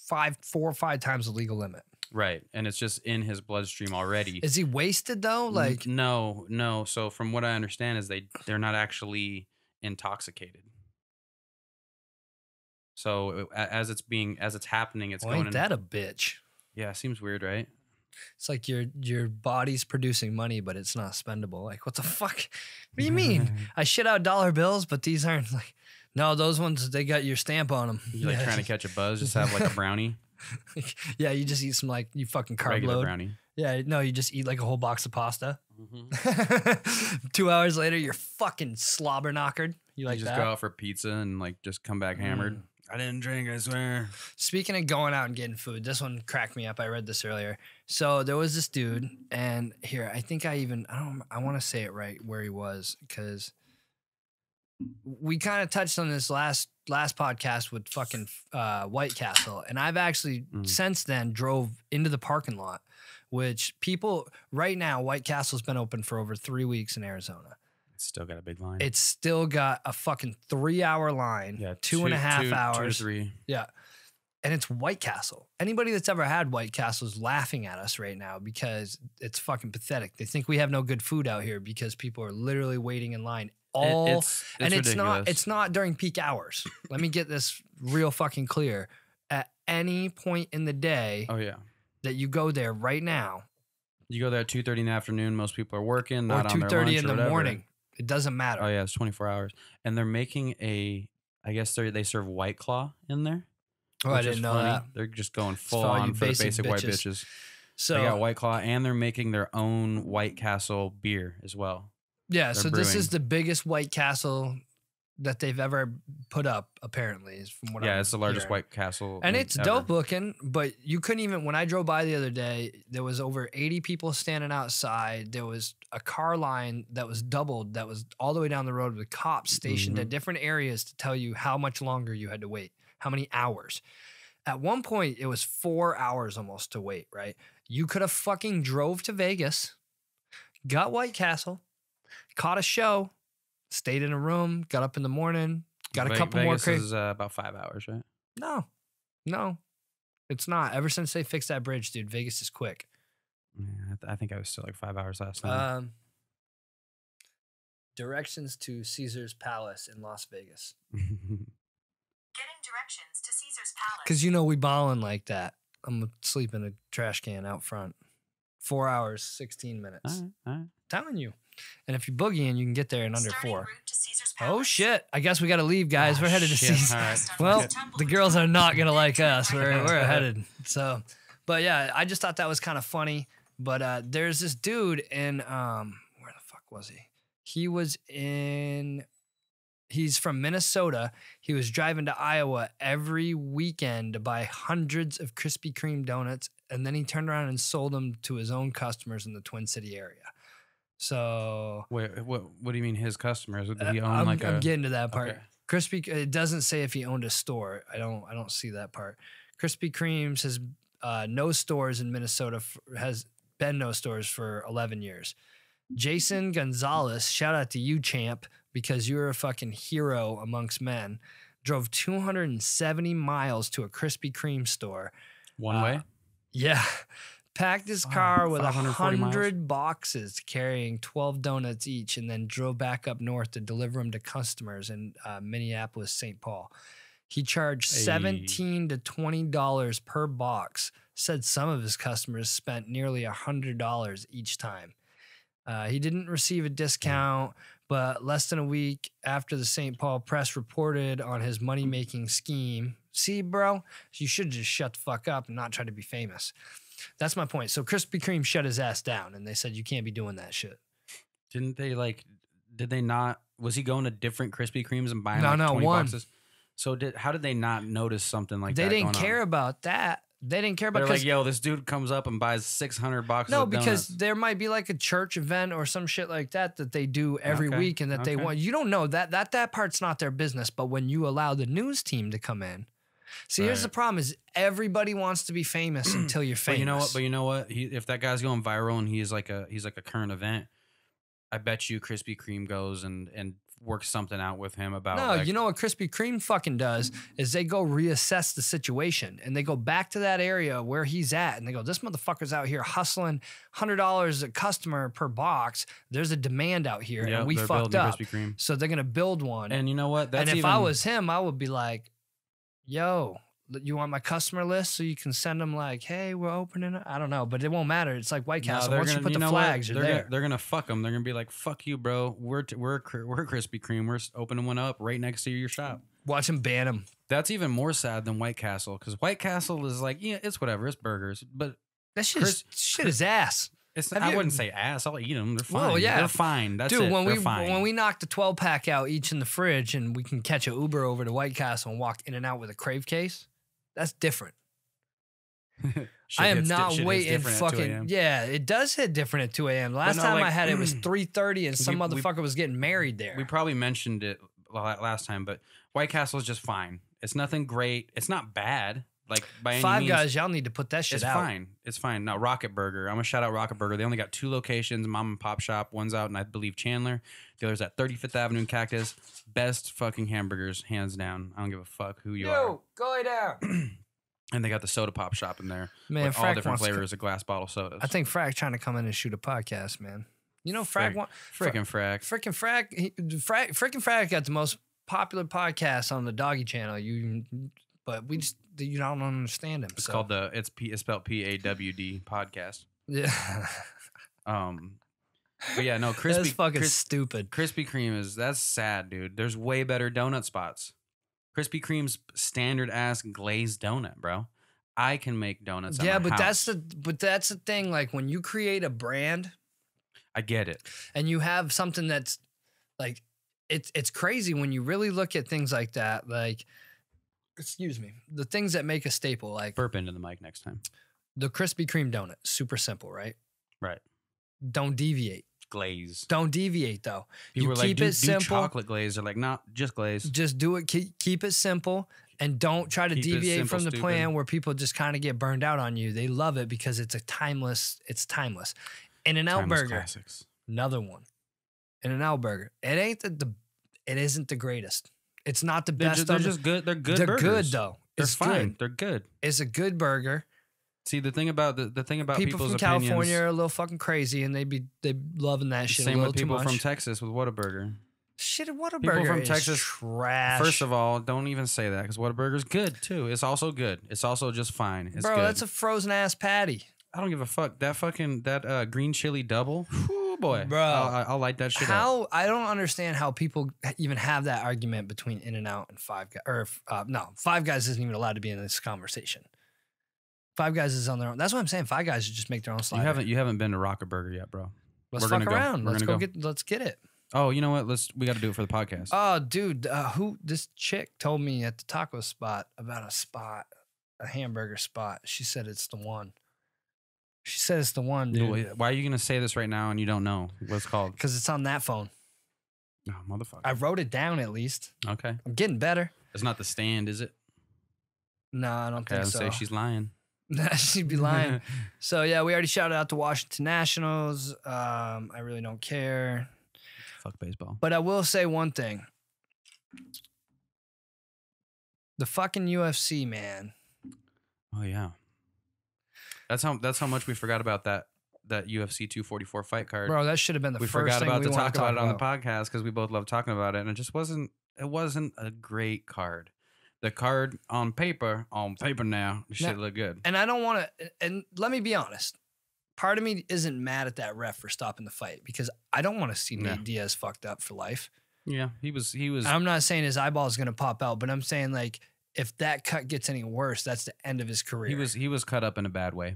4 or 5 times the legal limit. Right. And it's just in his bloodstream already. Is he wasted though? Like no. So from what I understand is they're not actually intoxicated. So as it's happening, it's going. Ain't that a bitch? Yeah, seems weird, right? It's like your body's producing money, but it's not spendable. Like, what the fuck? What do you mean? I shit out dollar bills, but these aren't like. No, those ones, they got your stamp on them. You like trying to catch a buzz, just have like a brownie. Yeah, you just eat some you fucking carb regular load. Brownie. Yeah, no, you just eat like a whole box of pasta. Mm-hmm. 2 hours later, you're fucking slobber knockered. You like just that? Go out for pizza and like just come back hammered. I didn't drink, I swear. Speaking of going out and getting food, this one cracked me up. I read this earlier. So there was this dude, and here, I think I want to say it right where he was, because we kind of touched on this last podcast with fucking White Castle, and I've actually since then drove into the parking lot, which people right now, White Castle's been open for over 3 weeks in Arizona. It's still got a big line. It's still got a fucking 3-hour line. Yeah, 2.5 hours. 2 to 3. Yeah. And it's White Castle. Anybody that's ever had White Castle is laughing at us right now because it's fucking pathetic. They think we have no good food out here because people are literally waiting in line it's ridiculous. It's not during peak hours. Let me get this real fucking clear. At any point in the day that you go there right now. You go there at 2:30 in the afternoon, most people are working, not on their lunch, or 2:30 in the morning. It doesn't matter. Oh yeah, it's 24 hours. And they're making I guess they serve White Claw in there. Oh, I didn't know that. They're just going full on for the basic white bitches. So they got White Claw, and they're making their own White Castle beer as well. Yeah, so this is the biggest White Castle that they've ever put up, apparently, is from what it's the largest White Castle. And it's dope looking, but you couldn't even, when I drove by the other day, there was over 80 people standing outside. There was a car line that was doubled, that was all the way down the road with cops stationed at different areas to tell you how much longer you had to wait, how many hours. At one point, it was 4 hours almost to wait, right? You could have fucking drove to Vegas, got White Castle, caught a show, stayed in a room, got up in the morning, got a couple more. Vegas is about 5 hours, right? No, it's not. Ever since they fixed that bridge, dude, Vegas is quick. Yeah, I think I was still like 5 hours last time. Directions to Caesar's Palace in Las Vegas. Getting directions to Caesar's Palace. Because we ballin' like that. I'm gonna sleep in a trash can out front. 4 hours, 16 minutes. All right. Telling you. And if you're boogieing, you can get there in under Starting 4. route to Caesar's Oh Palace. shit! I guess we got to leave, guys. We're headed to shit. Caesar. All right. Well, the girls are not gonna like us. We're We're headed. So, but yeah, I just thought that was kind of funny. But there's this dude in where the fuck was he? He's from Minnesota. He was driving to Iowa every weekend to buy hundreds of Krispy Kreme donuts, and then he turned around and sold them to his own customers in the Twin City area. So Wait, what do you mean his customers? Did he own I'm getting to that part. Okay. It doesn't say if he owned a store. I don't see that part. Krispy Kreme's has no stores in Minnesota, has been no stores for 11 years. Jason Gonzalez, shout out to you, champ, because you're a fucking hero amongst men, drove 270 miles to a Krispy Kreme store. One way? Yeah. Packed his car with 540 100 boxes carrying 12 donuts each, and then drove back up north to deliver them to customers in Minneapolis, St. Paul. He charged $17 to $20 per box. Said some of his customers spent nearly $100 each time. He didn't receive a discount, but less than a week after the St. Paul Press reported on his money-making scheme. See, bro, you should just shut the fuck up and not try to be famous. That's my point. So Krispy Kreme shut his ass down, and they said, you can't be doing that shit. Did they not, was he going to different Krispy Kremes and buying 20 one boxes? So how did they not notice something like that? They didn't care about that. They didn't care about They're like, yo, this dude comes up and buys 600 boxes of donuts. because there might be like a church event or some shit like that they do every week, and that they want. You don't know that part's not their business. But when you allow the news team to come in, see, here's the problem: is everybody wants to be famous until you're famous. But you know what? If that guy's going viral and he's like a current event, I bet you Krispy Kreme goes and works something out with him about. No, you know what Krispy Kreme fucking does is they go reassess the situation, and they go back to that area where he's at, and they go, this motherfucker's out here hustling $100 a customer per box. There's a demand out here, and we fucked up. So they're gonna build one. And you know what? And if I was him, I would be like, yo, you want my customer list so you can send them like, hey, we're opening it. I don't know, but it won't matter. It's like White Castle. Once you put the flags, you're there. They're gonna fuck them. They're gonna be like, fuck you, bro. We're Krispy Kreme. We're opening one up right next to your shop. Watch them ban them. That's even more sad than White Castle, because White Castle is like, yeah, it's whatever. It's burgers, but that shit is ass. I wouldn't say ass. I'll eat them. They're fine. Well, yeah. They're fine. That's Dude, it. when we knock the 12-pack out each in the fridge, and we can catch an Uber over to White Castle and walk in and out with a Crave case, that's different. I am not waiting fucking. Yeah, it does hit different at 2 a.m. Last time I had it was 3:30, and some motherfucker was getting married there. We probably mentioned it last time, but White Castle is just fine. It's nothing great. It's not bad. Like by any means. Five Guys, y'all need to put that shit out. It's fine. It's fine. Now Rocket Burger. I'm gonna shout out Rocket Burger. They only got 2 locations, mom and pop shop. One's out in, I believe, Chandler. The other's at 35th Avenue in Cactus. Best fucking hamburgers, hands down. I don't give a fuck who you are. Go down. And they got the soda pop shop in there. Man, with all different flavors of glass bottle sodas. I think Frack's trying to come in and shoot a podcast, man. You know, Frack got the most popular podcast on the Doggy Channel. But you don't understand him. It's called it's spelled PAWD podcast. Yeah. But yeah, no, that's fucking stupid. Krispy Kreme that's sad, dude. There's way better donut spots. Krispy Kreme's standard ass glazed donut, bro. I can make donuts. Yeah, at my house. that's the thing. Like when you create a brand, I get it, and you have something that's like it's crazy when you really look at things like that. Like, excuse me, the things that make a staple, like burp into the mic next time. The Krispy Kreme donut, super simple, right? Right. Don't deviate. Glaze. Don't deviate though. People you keep it simple. chocolate glaze. They're like, not just glaze. Just do it. Keep it simple, And don't try to Keep it deviate simple, from the stupid. plan where people just kind of get burned out on you. They love it because it's timeless. In-N-Out Timeless Burger, classics. another one. In-N-Out Burger. It isn't the greatest. It's not the best. They're just good. They're good. They're burgers. good though. They're It's fine. good. They're good. It's a good burger. See, the thing about the thing about People people's from opinions, California are a little fucking crazy, and they loving that shit a same little with people too much. from Texas with Whataburger. Shit, Whataburger People from is Texas, trash. First of all, don't even say that because Whataburger's good too. It's also good. It's also just fine. It's Bro, good. that's a frozen ass patty. I don't give a fuck. That green chili double. Whew, boy, Bro, I'll light that shit up. I don't understand how people even have that argument between In-N-Out and Five Guys. No, Five Guys isn't even allowed to be in this conversation. Five Guys is on their own. That's what I'm saying. Five Guys should just make their own slider. You haven't been to Rocker Burger yet, bro. Let's We're fuck gonna go. around. We're Let's gonna go go. let's get it. Oh, you know what? We got to do it for the podcast. Oh, dude, this chick told me at the taco spot about a hamburger spot. She said it's the one. She said it's the one, dude. Why are you gonna say this right now and you don't know what it's called? Because it's on that phone. Oh, motherfucker. I wrote it down at least. Okay. I'm getting better. It's not the stand, is it? No, I don't Okay, think I'd so. say she's lying. She'd be lying. So yeah, we already shouted out to Washington Nationals. I really don't care. Fuck baseball. But I will say one thing. The fucking UFC, man. Oh yeah. That's how much we forgot about that UFC 244 fight card. Bro, that should have been the we first forgot thing about we to wanna talk about it on the podcast because we both love talking about it, and it wasn't a great card. The card on paper now, it should look good. And I don't want to, and let me be honest. Part of me isn't mad at that ref for stopping the fight because I don't want to see Nate Diaz fucked up for life. Yeah, he was. I'm not saying his eyeball is going to pop out, but I'm saying like if that cut gets any worse, that's the end of his career. He was cut up in a bad way.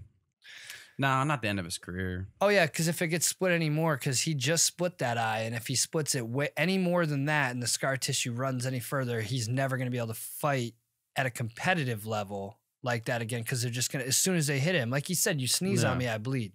No, not the end of his career. Oh yeah, because if it gets split anymore, because he just split that eye, and if he splits it any more than that, and the scar tissue runs any further, he's never going to be able to fight at a competitive level like that again. Because they're just gonna, as soon as they hit him, like he said, you sneeze on me, I bleed.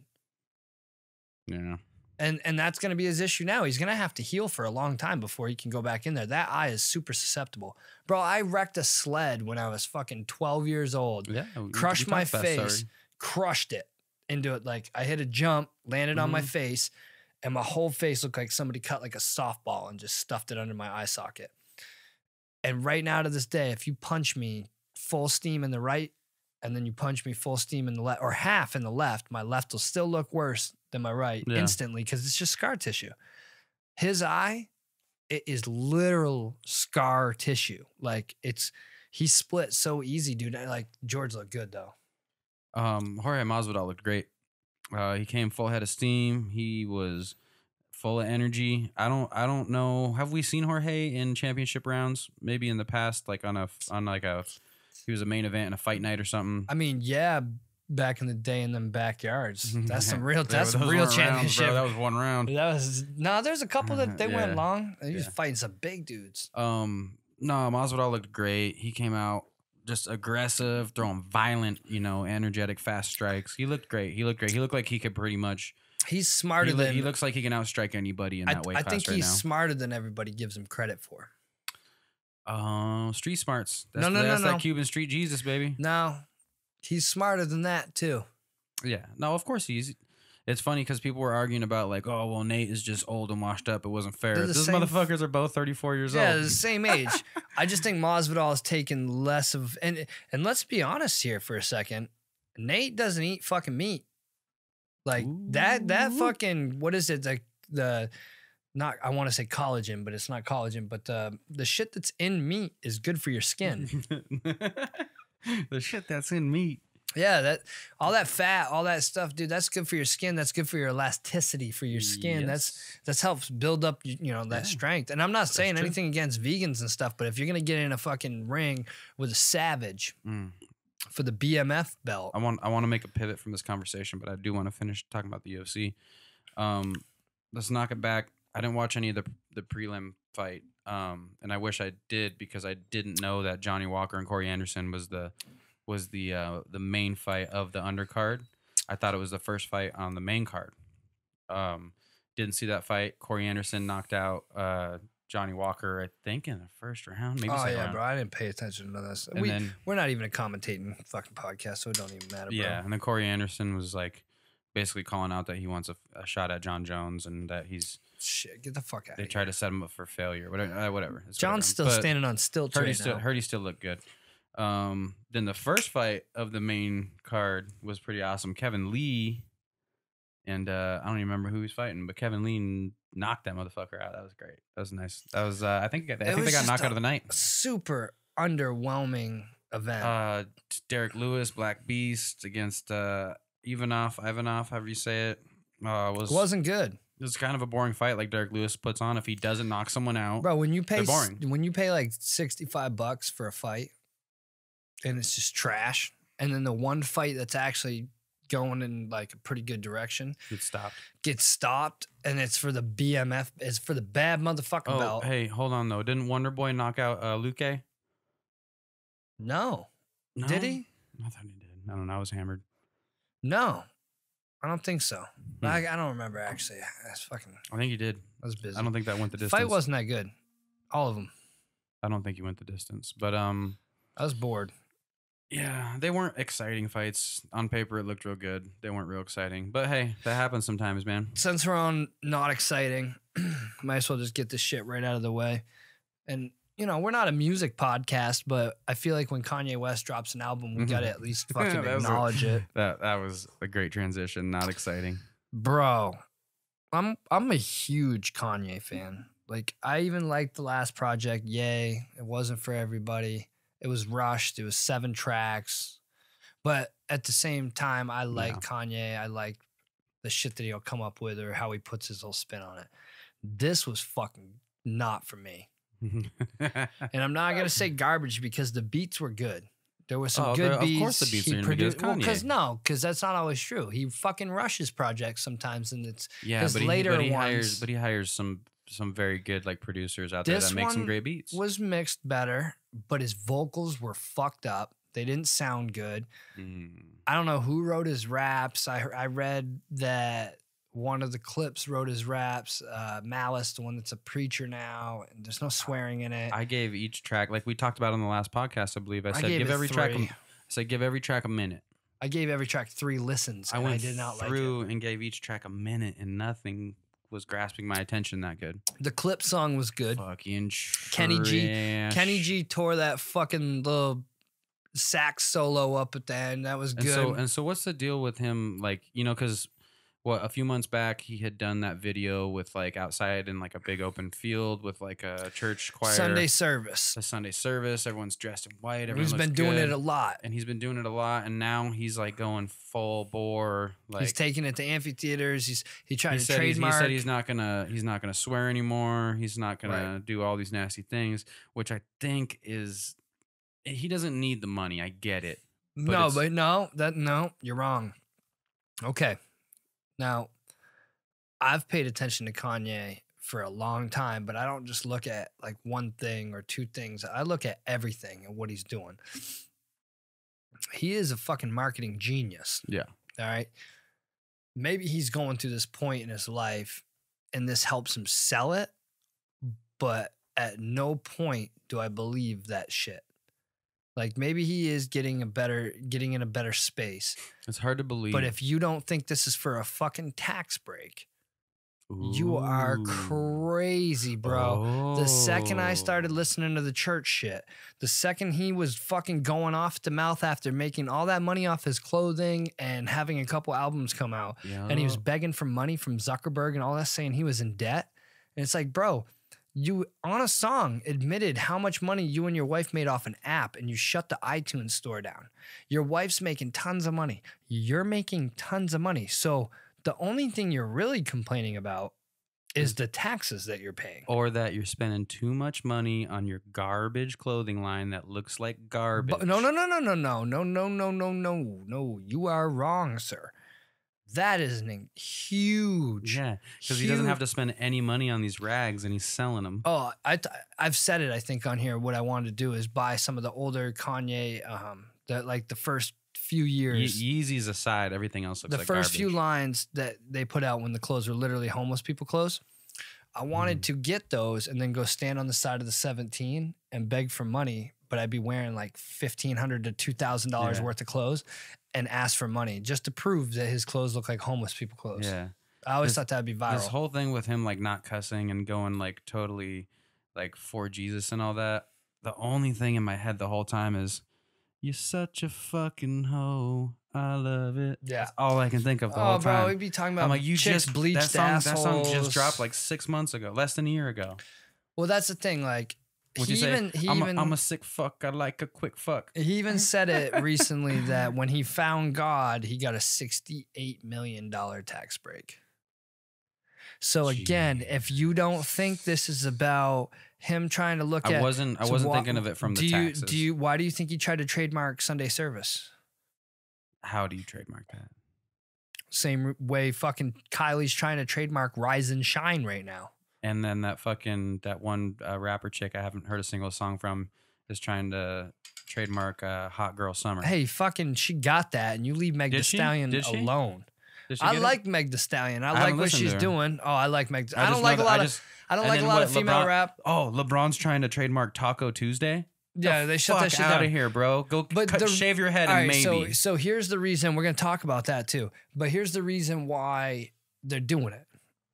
Yeah. And that's going to be his issue now. He's going to have to heal for a long time before he can go back in there. That eye is super susceptible. Bro, I wrecked a sled when I was fucking 12 years old. Yeah. Crushed my face, crushed it into it. Like I hit a jump, landed on my face, and my whole face looked like somebody cut like a softball and just stuffed it under my eye socket. And right now to this day, if you punch me full steam in the right, and then you punch me full steam in the left, or half in the left, my left will still look worse than my right instantly because it's just scar tissue. His eye, it is literal scar tissue. Like he split so easy, dude. Like George looked good though. Jorge Masvidal looked great. He came full head of steam. He was full of energy. I don't know. Have we seen Jorge in championship rounds? Maybe in the past, like he was a main event in a fight night or something. I mean, yeah, back in the day in them backyards. That's some real. That's Those some real weren't rounds, championship. bro. That was one round. There's a couple that they went Yeah. long. He was fighting some big dudes. No, Masvidal looked great. He came out just aggressive, throwing violent, energetic, fast strikes. He looked great. He looked like he could pretty much. He's smarter than. He looks like he can outstrike anybody in that weight class right now. I think he's smarter than everybody gives him credit for. Street smarts. That's, No. that Cuban street Jesus, baby. No, he's smarter than that too. Yeah. No, of course he's. It's funny because people were arguing about like, oh, well, Nate is just old and washed up. It wasn't fair. They're the Those same motherfuckers are both 34 years Yeah, old. they're the same age. I just think Masvidal has taken less of, and let's be honest here for a second. Nate doesn't eat fucking meat. Like that fucking, what is it? The not, I want to say collagen, but it's not collagen, but the shit that's in meat is good for your skin. The shit that's in meat. Yeah, all that fat, all that stuff, dude, that's good for your skin. That's good for your elasticity for your skin. Yes. That's helps build up, that strength. And I'm not saying anything against vegans and stuff, but if you're gonna get in a fucking ring with a savage for the BMF belt, I want to make a pivot from this conversation, but I do want to finish talking about the UFC. Let's knock it back. I didn't watch any of the prelim fight, and I wish I did because I didn't know that Johnny Walker and Corey Anderson was the main fight of the undercard. I thought it was the first fight on the main card. Didn't see that fight. Corey Anderson knocked out Johnny Walker, I think, in the first round. Maybe Oh second yeah, round. bro. I didn't pay attention to this. And then- We're not even a commentating fucking podcast, so it don't even matter, bro. Yeah, and then Corey Anderson was like basically calling out that he wants a shot at John Jones and that he's Shit, get the fuck out they of tried here. to set him up for failure. Whatever. It's John's whatever. still But standing on stilts Heard right he still now. heard he still looked good. Then the first fight of the main card was pretty awesome. Kevin Lee and I don't even remember who he was fighting, but Kevin Lee knocked that motherfucker out. That was great. That was nice. That was I think they was got just knocked out of the night. Super underwhelming event. Derek Lewis, Black Beast against Ivanov, however you say it. Wasn't good. It was kind of a boring fight like Derek Lewis puts on. If he doesn't knock someone out, Bro, when you pay they're boring. like $65 for a fight and it's just trash, and then the one fight that's actually going in like a pretty good direction gets stopped, and it's for the BMF, it's for the bad motherfucking belt. Hey, hold on though. Didn't Wonder Boy knock out Luque? No. No? Did he? I thought he did. I don't know. I was hammered. No. I don't think so. I don't remember actually. That's fucking. I think he did. I was busy. I don't think that went the The distance. fight wasn't that good. All of them. I don't think he went the distance. But I was bored. yeah, they weren't exciting fights. On paper, it looked real good. They weren't real exciting. But hey, that happens sometimes, man. Since we're on not exciting, might as well just get this shit right out of the way. And you know, we're not a music podcast, but I feel like when Kanye West drops an album, we gotta at least fucking That was acknowledge it. That was a great transition. Not exciting. Bro, I'm a huge Kanye fan. Like, I even liked the last project, Yay. It wasn't for everybody. It was rushed. It was 7 tracks. But at the same time, I like Kanye. I like the shit that he'll come up with or how he puts his whole spin on it. This was fucking not for me. And I'm not going to say garbage because the beats were good. There was some good beats. Of course the beats are going to be good. Because that's not always true. He fucking rushes projects sometimes, and it's but later he ones. hires some very good like producers out there that make some great beats. Was mixed better, but his vocals were fucked up. They didn't sound good. I don't know who wrote his raps. I read that one of the clips wrote his raps. Malice, the one that's a preacher now, and there's no swearing in it. I gave each track, like we talked about on the last podcast, I believe. I said gave give it every 3. track. I said give every track a minute. I gave every track 3 listens. I and went I did not through like it. and gave each track a minute, and nothing was grasping my attention that good. The clip song was good. Fucking Kenny trash. G tore that fucking little sax solo up at the end. That was good. And so what's the deal with him? Like, you know, because a few months back he had done that video with like outside in like a big open field with like a church choir. Sunday service. A Sunday service. Everyone's dressed in white. He's been doing it a lot. And he's been doing it a lot. And now he's like going full bore. Like he's taking it to amphitheaters. He tried to trademark. He said he's not gonna swear anymore. He's not gonna do all these nasty things, which I think is he doesn't need the money. I get it. No, you're wrong. Okay. Now, I've paid attention to Kanye for a long time, but I don't just look at like one thing or 2 things. I look at everything and what he's doing. He is a fucking marketing genius. Yeah. All right. Maybe he's going through this point in his life and this helps him sell it, but at no point do I believe that shit. Like maybe he is getting in a better space. It's hard to believe. But if you don't think this is for a fucking tax break, you are crazy, bro. The second I started listening to the church shit, the second he was fucking going off the mouth after making all that money off his clothing and having a couple albums come out, and he was begging for money from Zuckerberg and all that, saying he was in debt. And it's like, bro, you on a song admitted how much money you and your wife made off an app, and you shut the iTunes store down. Your wife's making tons of money. You're making tons of money. So the only thing you're really complaining about is the taxes that you're paying. Or that you're spending too much money on your garbage clothing line that looks like garbage. No. You are wrong, sir. That is huge. Yeah, because he doesn't have to spend any money on these rags and he's selling them. Oh, I've said it, I think, on here. What I wanted to do is buy some of the older Kanye, the first few years. Yeezys aside, everything else looks like the first garbage. few lines that they put out when the clothes were literally homeless people clothes. I wanted to get those and then go stand on the side of the 17 and beg for money, but I'd be wearing like $1,500 to $2,000 worth of clothes and ask for money just to prove that his clothes look like homeless people clothes. Yeah. I always thought that'd be viral. This whole thing with him like not cussing and going like totally like for Jesus and all that. The only thing in my head the whole time is, "You're such a fucking hoe. I love it." Yeah. That's all I can think of the whole time. Bro, we'd be talking about I'm like, you chicks just bleached that song just assholes. dropped like 6 months ago, less than a year ago. Well, that's the thing. Like, Would you say, I'm a sick fuck. I like a quick fuck. He even said it recently that when he found God, he got a $68 million tax break. So again, if you don't think this is about him trying to look at, I wasn't thinking of it from the taxes. Why do you think he tried to trademark Sunday service? How do you trademark that? Same way fucking Kylie's trying to trademark Rise and Shine right now. And then that one rapper chick I haven't heard a single song from is trying to trademark Hot Girl Summer. Hey, fucking, she got that, and you leave Meg Thee Stallion alone. I like Meg Thee Stallion. I like what she's doing. Oh, I like Meg. I don't like a lot of female rap. Oh, LeBron's trying to trademark Taco Tuesday. Yeah, they shut that shit down. Out of here, bro. Go shave your head and maybe. So here's the reason. We're going to talk about that too. But here's the reason why they're doing it.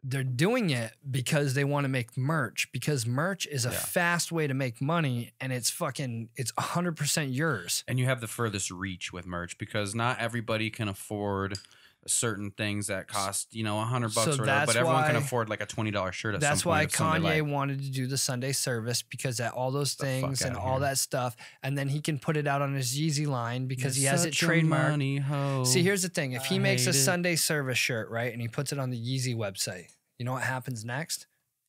They're doing it because they want to make merch, because merch is a fast way to make money, and it's 100% yours. And you have the furthest reach with merch because not everybody can afford certain things that cost, $100 or whatever, but everyone can afford like a $20 shirt at that's some point. That's why Kanye wanted to do the Sunday service, because at all those things and all that stuff, and then he can put it out on his Yeezy line because he has it trademarked. See, here's the thing. If he makes a Sunday service shirt, right, and he puts it on the Yeezy website, you know what happens next?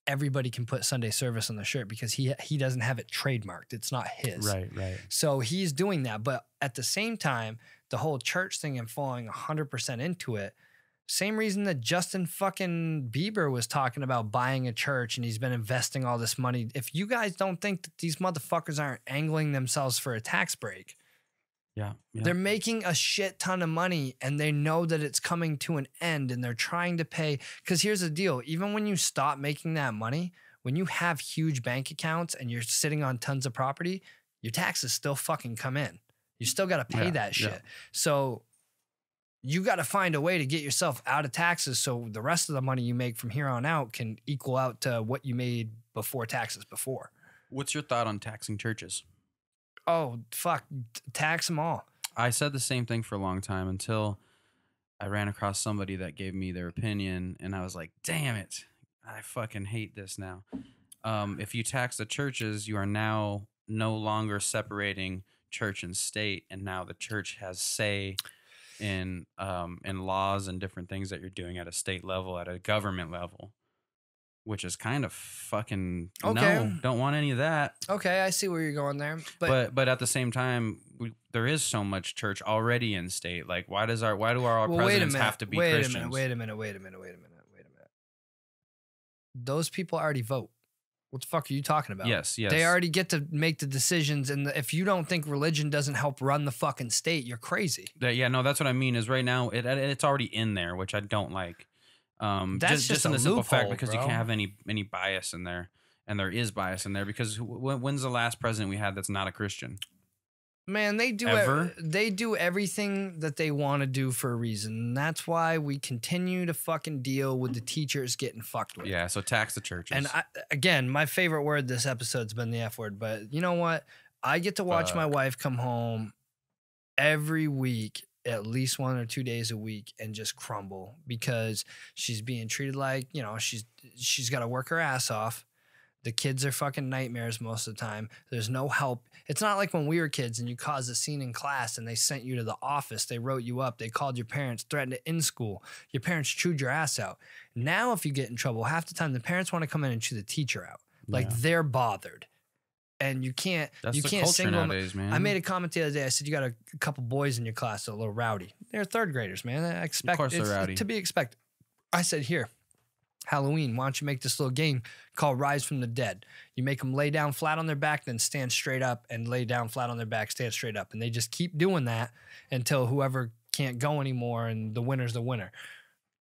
Everybody can put Sunday service on the shirt because he doesn't have it trademarked. It's not his. Right. So he's doing that. But at the same time, the whole church thing and falling 100% into it, same reason that Justin fucking Bieber was talking about buying a church and he's been investing all this money. If you guys don't think that these motherfuckers aren't angling themselves for a tax break, they're making a shit ton of money and they know that it's coming to an end and they're trying to pay. Because here's the deal. Even when you stop making that money, when you have huge bank accounts and you're sitting on tons of property, your taxes still fucking come in. You still got to pay that shit. Yeah. So you got to find a way to get yourself out of taxes so the rest of the money you make from here on out can equal out to what you made before taxes before. What's your thought on taxing churches? Oh, fuck. Tax them all. I said the same thing for a long time until I ran across somebody that gave me their opinion and I was like, damn it. I fucking hate this now. If you tax the churches, you are now no longer separating church and state, and now the church has say in laws and different things that you're doing at a state level, at a government level, which is kind of fucking no, don't want any of that. Okay, I see where you're going there, but at the same time, there is so much church already in state. Like, why do our presidents have to be Christians? Wait a minute. Those people already vote. What the fuck are you talking about? Yes. They already get to make the decisions, and if you don't think religion doesn't help run the fucking state, you're crazy. No, that's what I mean. Is right now it's already in there, which I don't like. That's just in the simple fact because bro. You can't have any bias in there, and there is bias in there because when's the last president we had that's not a Christian? Man, they do everything that they want to do for a reason. And that's why we continue to fucking deal with the teachers getting fucked with. Yeah, so tax the churches. And again, my favorite word this episode's been the F word. But you know what? I get to watch my wife come home every week, at least 1 or 2 days a week, and just crumble because she's being treated like, she's got to work her ass off. The kids are fucking nightmares most of the time. There's no help. It's not like when we were kids and you caused a scene in class and they sent you to the office. They wrote you up. They called your parents, threatened to end school. Your parents chewed your ass out. Now, if you get in trouble, half the time the parents want to come in and chew the teacher out. Like they're bothered. And you can't single nowadays, man. I made a comment the other day. I said, you got a couple boys in your class that are a little rowdy. They're third graders, man. I expect of course they're rowdy. To be expected. I said, here. Halloween, why don't you make this little game called Rise from the Dead? You make them lay down flat on their back, then stand straight up, and lay down flat on their back, stand straight up. And they just keep doing that until whoever can't go anymore, and the winner's the winner.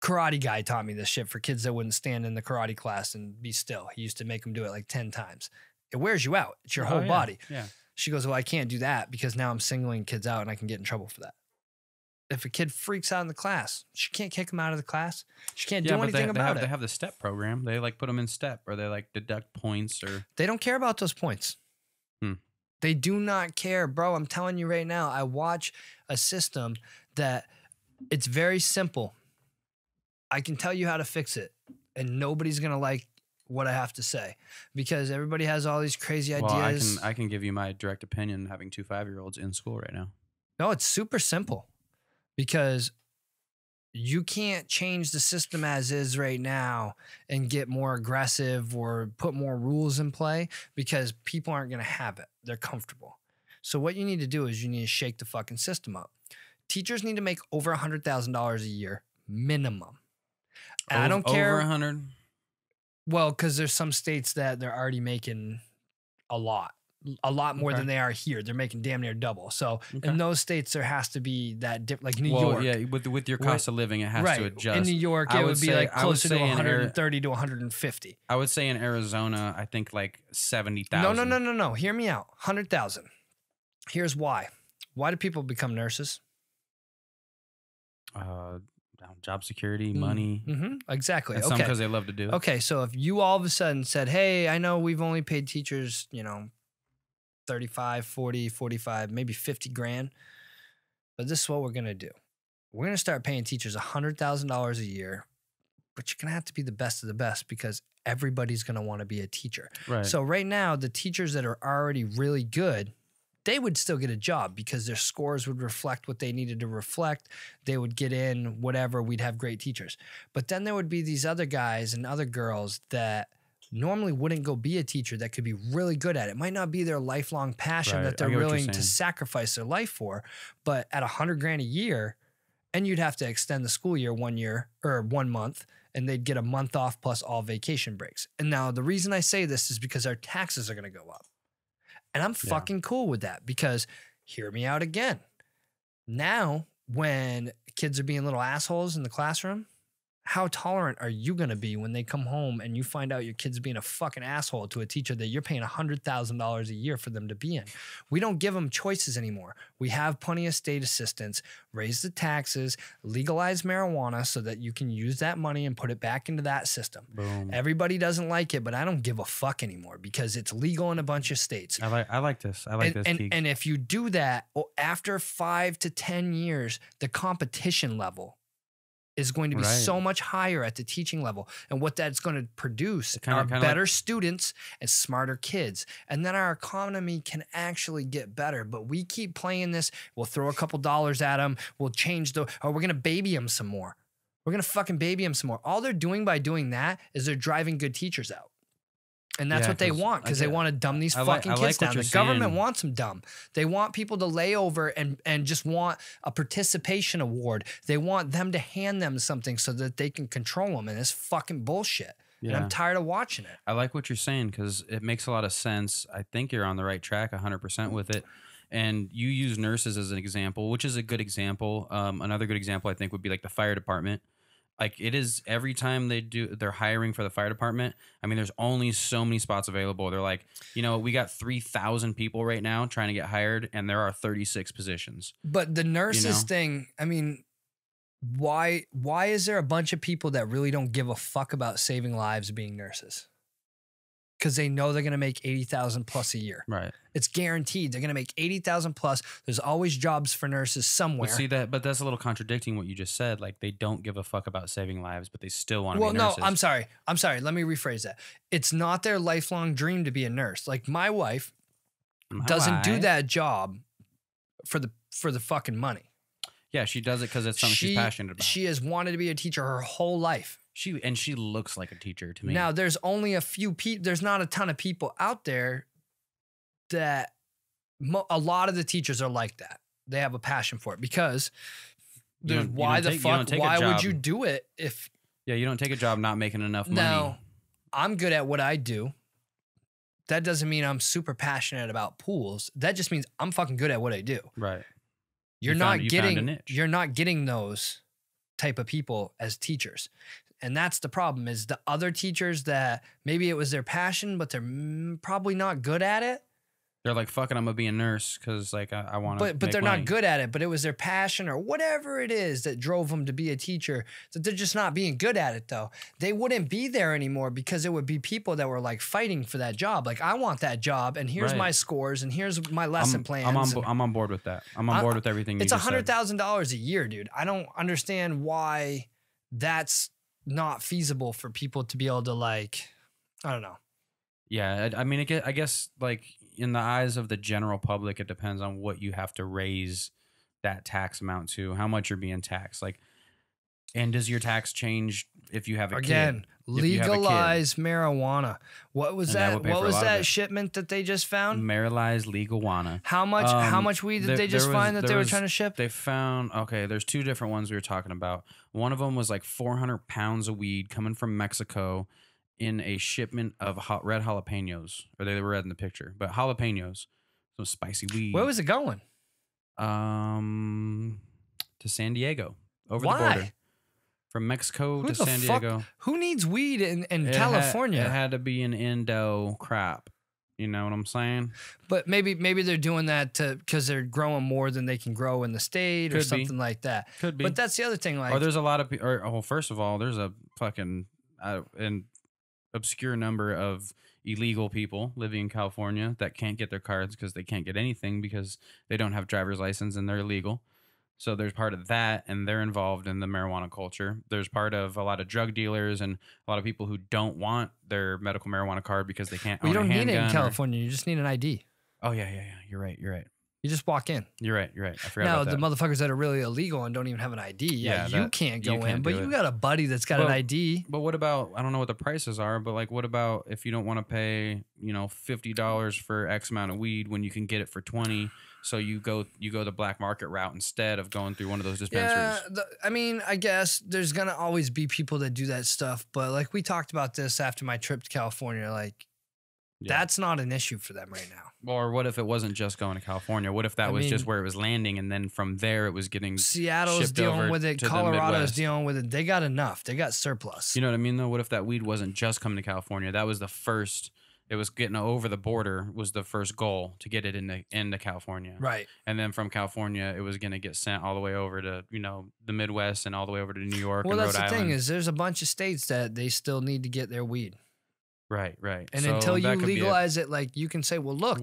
Karate guy taught me this shit for kids that wouldn't stand in the karate class and be still. He used to make them do it like 10 times. It wears you out. It's your whole body. Yeah. She goes, well, I can't do that because now I'm singling kids out and I can get in trouble for that. If a kid freaks out in the class, she can't kick him out of the class. She can't do anything about it. They have the step program. They like put them in step, or they like deduct points, or they don't care about those points. They do not care, bro. I'm telling you right now, I watch a system that it's very simple. I can tell you how to fix it, and nobody's going to like what I have to say because everybody has all these crazy ideas. I can give you my direct opinion having 2 5-year-olds in school right now. No, it's super simple because you can't change the system as is right now and get more aggressive or put more rules in play because people aren't going to have it. They're comfortable. So what you need to do is you need to shake the fucking system up. Teachers need to make over $100,000 a year minimum. And I don't care. Over 100? Well, because there's some states that they're already making a lot more than they are here. They're making damn near double. So in those states, there has to be that like New York. Yeah, with your cost of living, it has to adjust. In New York, it would be like closer to 130 to 150. I would say in Arizona, I think like 70,000. No. Hear me out. 100,000. Here's why. Why do people become nurses? Job security, money. Exactly. And some because they love to do it. Okay, so if you all of a sudden said, hey, I know we've only paid teachers, 35, 40, 45, maybe 50 grand, but this is what we're going to do. We're going to start paying teachers $100,000 a year, but you're going to have to be the best of the best because everybody's going to want to be a teacher. Right. So right now, the teachers that are already really good, they would still get a job because their scores would reflect what they needed to reflect. They would get in, whatever. We'd have great teachers. But then there would be these other guys and other girls that normally wouldn't go be a teacher that could be really good at it. It might not be their lifelong passion that they're willing to sacrifice their life for, but at $100,000 a year, and you'd have to extend the school year 1 year or 1 month, and they'd get a month off plus all vacation breaks. And now the reason I say this is because our taxes are going to go up. And I'm fucking cool with that because hear me out again. Now, when kids are being little assholes in the classroom, how tolerant are you going to be when they come home and you find out your kid's being a fucking asshole to a teacher that you're paying $100,000 a year for them to be in? We don't give them choices anymore. We have plenty of state assistance, raise the taxes, legalize marijuana so that you can use that money and put it back into that system. Boom. Everybody doesn't like it, but I don't give a fuck anymore because it's legal in a bunch of states. I like this. I like this. And if you do that, after 5 to 10 years, the competition level is going to be so much higher at the teaching level. And what that's going to produce are better students and smarter kids. And then our economy can actually get better. But we keep playing this. We'll throw a couple dollars at them. We'll change we're going to baby them some more. We're going to fucking baby them some more. All they're doing by doing that is they're driving good teachers out. And that's what they want because they want to dumb these fucking kids down. The government wants them dumb. They want people to lay over and just want a participation award. They want them to hand them something so that they can control them. And it's fucking bullshit. Yeah. And I'm tired of watching it. I like what you're saying because it makes a lot of sense. I think you're on the right track 100% with it. And you use nurses as an example, which is a good example. Another good example, I think, would be like the fire department. Like it is every time they're hiring for the fire department. I mean, there's only so many spots available. They're like, we got 3,000 people right now trying to get hired and there are 36 positions. But the nurses thing, I mean, why is there a bunch of people that really don't give a fuck about saving lives being nurses? Because they know they're going to make 80,000 plus a year. Right. It's guaranteed. They're going to make 80,000 plus. There's always jobs for nurses somewhere. But that's a little contradicting what you just said. Like they don't give a fuck about saving lives, but they still want to be nurses. Well, no, I'm sorry. Let me rephrase that. It's not their lifelong dream to be a nurse. Like my wife doesn't do that job for the fucking money. Yeah, she does it because it's something she's passionate about. She has wanted to be a teacher her whole life. She looks like a teacher to me. Now, there's only a few people. There's not a ton of people out there that a lot of the teachers are like that. They have a passion for it because why would you do it if? Yeah, you don't take a job not making enough money. Now, I'm good at what I do. That doesn't mean I'm super passionate about pools. That just means I'm fucking good at what I do. Right. You're not getting those type of people as teachers. And that's the problem, is the other teachers that maybe it was their passion, but they're probably not good at it. They're like, fuck it, I'm gonna be a nurse because like I want to. But they're not good at it. But it was their passion or whatever it is that drove them to be a teacher. That they're just not being good at it though. They wouldn't be there anymore because it would be people that were like fighting for that job. Like, I want that job, and here's my scores, and here's my lesson plans. I'm on board with that. I'm on board with everything. It's $100,000 a year, dude. I don't understand why that's not feasible for people to be able to, like, I don't know. Yeah, I mean, I guess like in the eyes of the general public, it depends on what you have to raise that tax amount to, how much you're being taxed. Like, and does your tax change if you have a kid? Again, legalize marijuana. What was that? What was that shipment that they just found? Legalize legalwana. How much weed did they just find that they were trying to ship? They found, okay, there's two different ones we were talking about. One of them was like 400 pounds of weed coming from Mexico in a shipment of red jalapenos, or they were red in the picture, but jalapenos, some spicy weed. Where was it going? To San Diego, over the border. From Mexico to San Diego. Who needs weed in California? It had to be an Indo crop. You know what I'm saying? But maybe they're doing that because they're growing more than they can grow in the state or something like that. Could be. But that's the other thing. Like, or there's a lot of well, first of all, there's a fucking an obscure number of illegal people living in California that can't get their cards because they can't get anything because they don't have driver's license and they're illegal. So there's part of that, and they're involved in the marijuana culture. There's part of a lot of drug dealers and a lot of people who don't want their medical marijuana card because they can't own a handgun. You don't need it in California. You just need an ID. Oh, yeah. You're right. You just walk in. You're right. I forgot now, about that. the motherfuckers that are really illegal and don't even have an ID, you can't go in, but you got a buddy that's got an ID. But what about, I don't know what the prices are, but like, what about if you don't want to pay, $50 for X amount of weed when you can get it for 20? So you go the black market route instead of going through one of those dispensaries. Yeah, I mean, I guess there's gonna always be people that do that stuff, but like we talked about this after my trip to California, like that's not an issue for them right now. Or what if it wasn't just going to California? What if that was just where it was landing, and then from there it was getting Seattle's dealing with it, Colorado's dealing with it. They got enough. They got surplus. You know what I mean, though? What if that weed wasn't just coming to California? That was the first. It was getting over the border was the first goal to get it into California. Right. And then from California, it was going to get sent all the way over to, the Midwest and all the way over to New York and Rhode Island. Well, that's the thing is there's a bunch of states that they still need to get their weed. Right. And so until you legalize it, like you can say, well, look,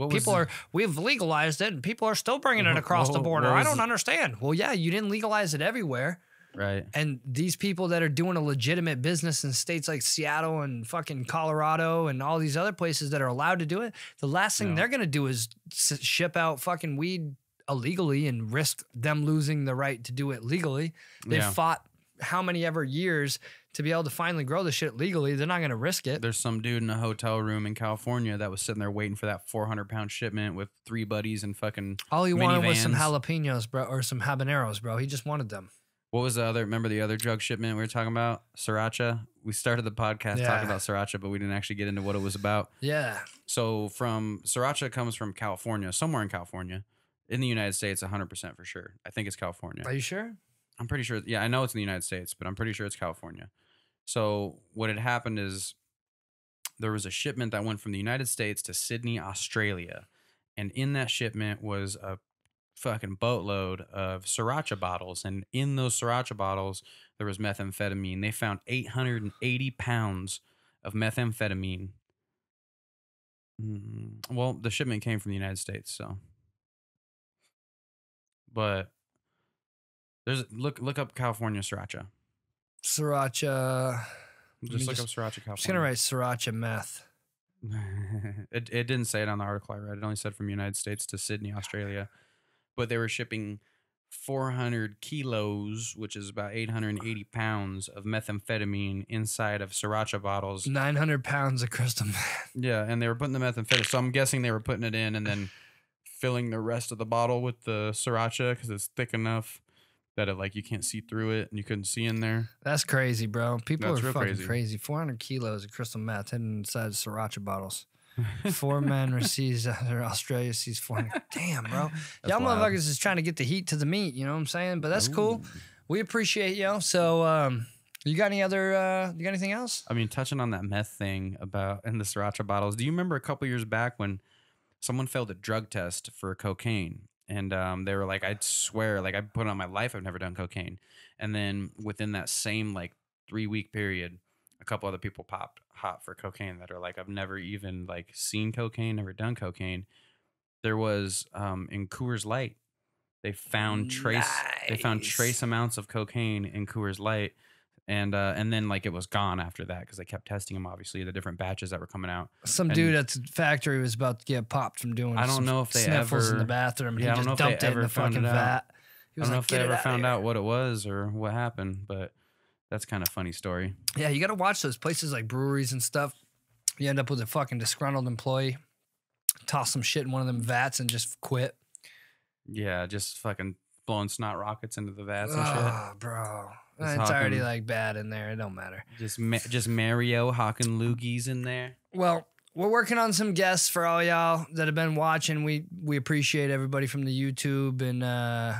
we've legalized it and people are still bringing it across the border. I don't understand. Well, yeah, you didn't legalize it everywhere. Right. And these people that are doing a legitimate business in states like Seattle and fucking Colorado and all these other places that are allowed to do it, the last thing they're going to do is ship out fucking weed illegally and risk them losing the right to do it legally. They fought how many ever years to be able to finally grow the shit legally. They're not going to risk it. There's some dude in a hotel room in California that was sitting there waiting for that 400-pound shipment with 3 buddies and fucking all he wanted was some jalapenos, bro, or some habaneros, bro. He just wanted them. What was remember the other drug shipment we were talking about? Sriracha. We started the podcast talking about sriracha, but we didn't actually get into what it was about. Yeah. So sriracha comes from California, somewhere in California. In the United States, 100% for sure. I think it's California. Are you sure? I'm pretty sure. Yeah, I know it's in the United States, but I'm pretty sure it's California. So what had happened is there was a shipment that went from the United States to Sydney, Australia. And in that shipment was a fucking boatload of sriracha bottles, and in those sriracha bottles there was methamphetamine. They found 880 pounds of methamphetamine. Well, the shipment came from the United States, so. But there's look up California sriracha. Sriracha. Just look up sriracha California. I'm just gonna write sriracha meth. It didn't say it on the article I read. It only said from the United States to Sydney, Australia. But they were shipping 400 kilos, which is about 880 pounds of methamphetamine inside of sriracha bottles. 900 pounds of crystal meth. Yeah, and they were putting the methamphetamine. So I'm guessing they were putting it in and then filling the rest of the bottle with the sriracha because it's thick enough that it you can't see through it and you couldn't see in there. That's crazy, bro. People are fucking crazy. 400 kilos of crystal meth hidden inside sriracha bottles. 4 men receives Australia sees 400. Damn, bro. Y'all motherfuckers is trying to get the heat to the meat, you know what I'm saying? But that's cool. we appreciate you. So, you got anything else? I mean, touching on that meth thing and the sriracha bottles. Do you remember a couple years back when someone failed a drug test for cocaine? And they were like, I'd swear, like I put it on my life, I've never done cocaine. And then within that same like 3-week period, a couple other people popped hot for cocaine that are like, I've never even like seen cocaine, never done cocaine. There was in Coors Light, they found trace amounts of cocaine in Coors Light. And then like it was gone after that because they kept testing them, obviously, the different batches that were coming out. Some dude at the factory was about to get popped from doing I don't know if they sniffles ever in the bathroom. Yeah, He just dumped it in the fucking vat. I don't know if they ever found out what it was or what happened, but that's kind of a funny story. Yeah, you got to watch those places like breweries and stuff. You end up with a fucking disgruntled employee, toss some shit in one of them vats and just quit. Yeah, just fucking blowing snot rockets into the vats and Oh, bro. It's already like bad in there. It don't matter. Just Mario hawking loogies in there. Well, we're working on some guests for all y'all that have been watching. We appreciate everybody from the YouTube and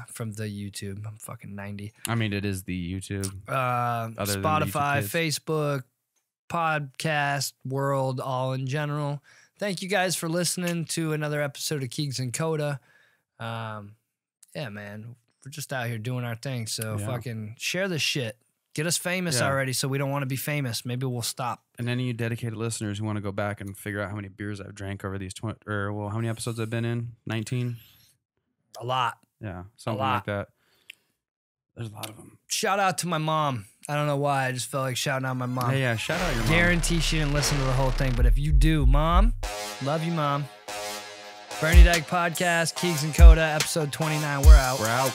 from the YouTube. I'm fucking 90. I mean, it is the YouTube. Spotify, Facebook, podcast, world, all in general. Thank you guys for listening to another episode of Keegs Kota. Yeah, man. We're just out here doing our thing. So fucking share this shit. Get us famous already so we don't want to be famous. Maybe we'll stop. And any of you dedicated listeners who want to go back and figure out how many beers I've drank over these how many episodes I've been in? 19? A lot. Yeah, something like that. There's a lot of them. Shout out to my mom. I don't know why. I just felt like shouting out my mom. Yeah, shout out your mom. Guarantee she didn't listen to the whole thing. But if you do, Mom, love you, Mom. Bernie Dyke Podcast, Keegs Kota, episode 29. We're out. We're out.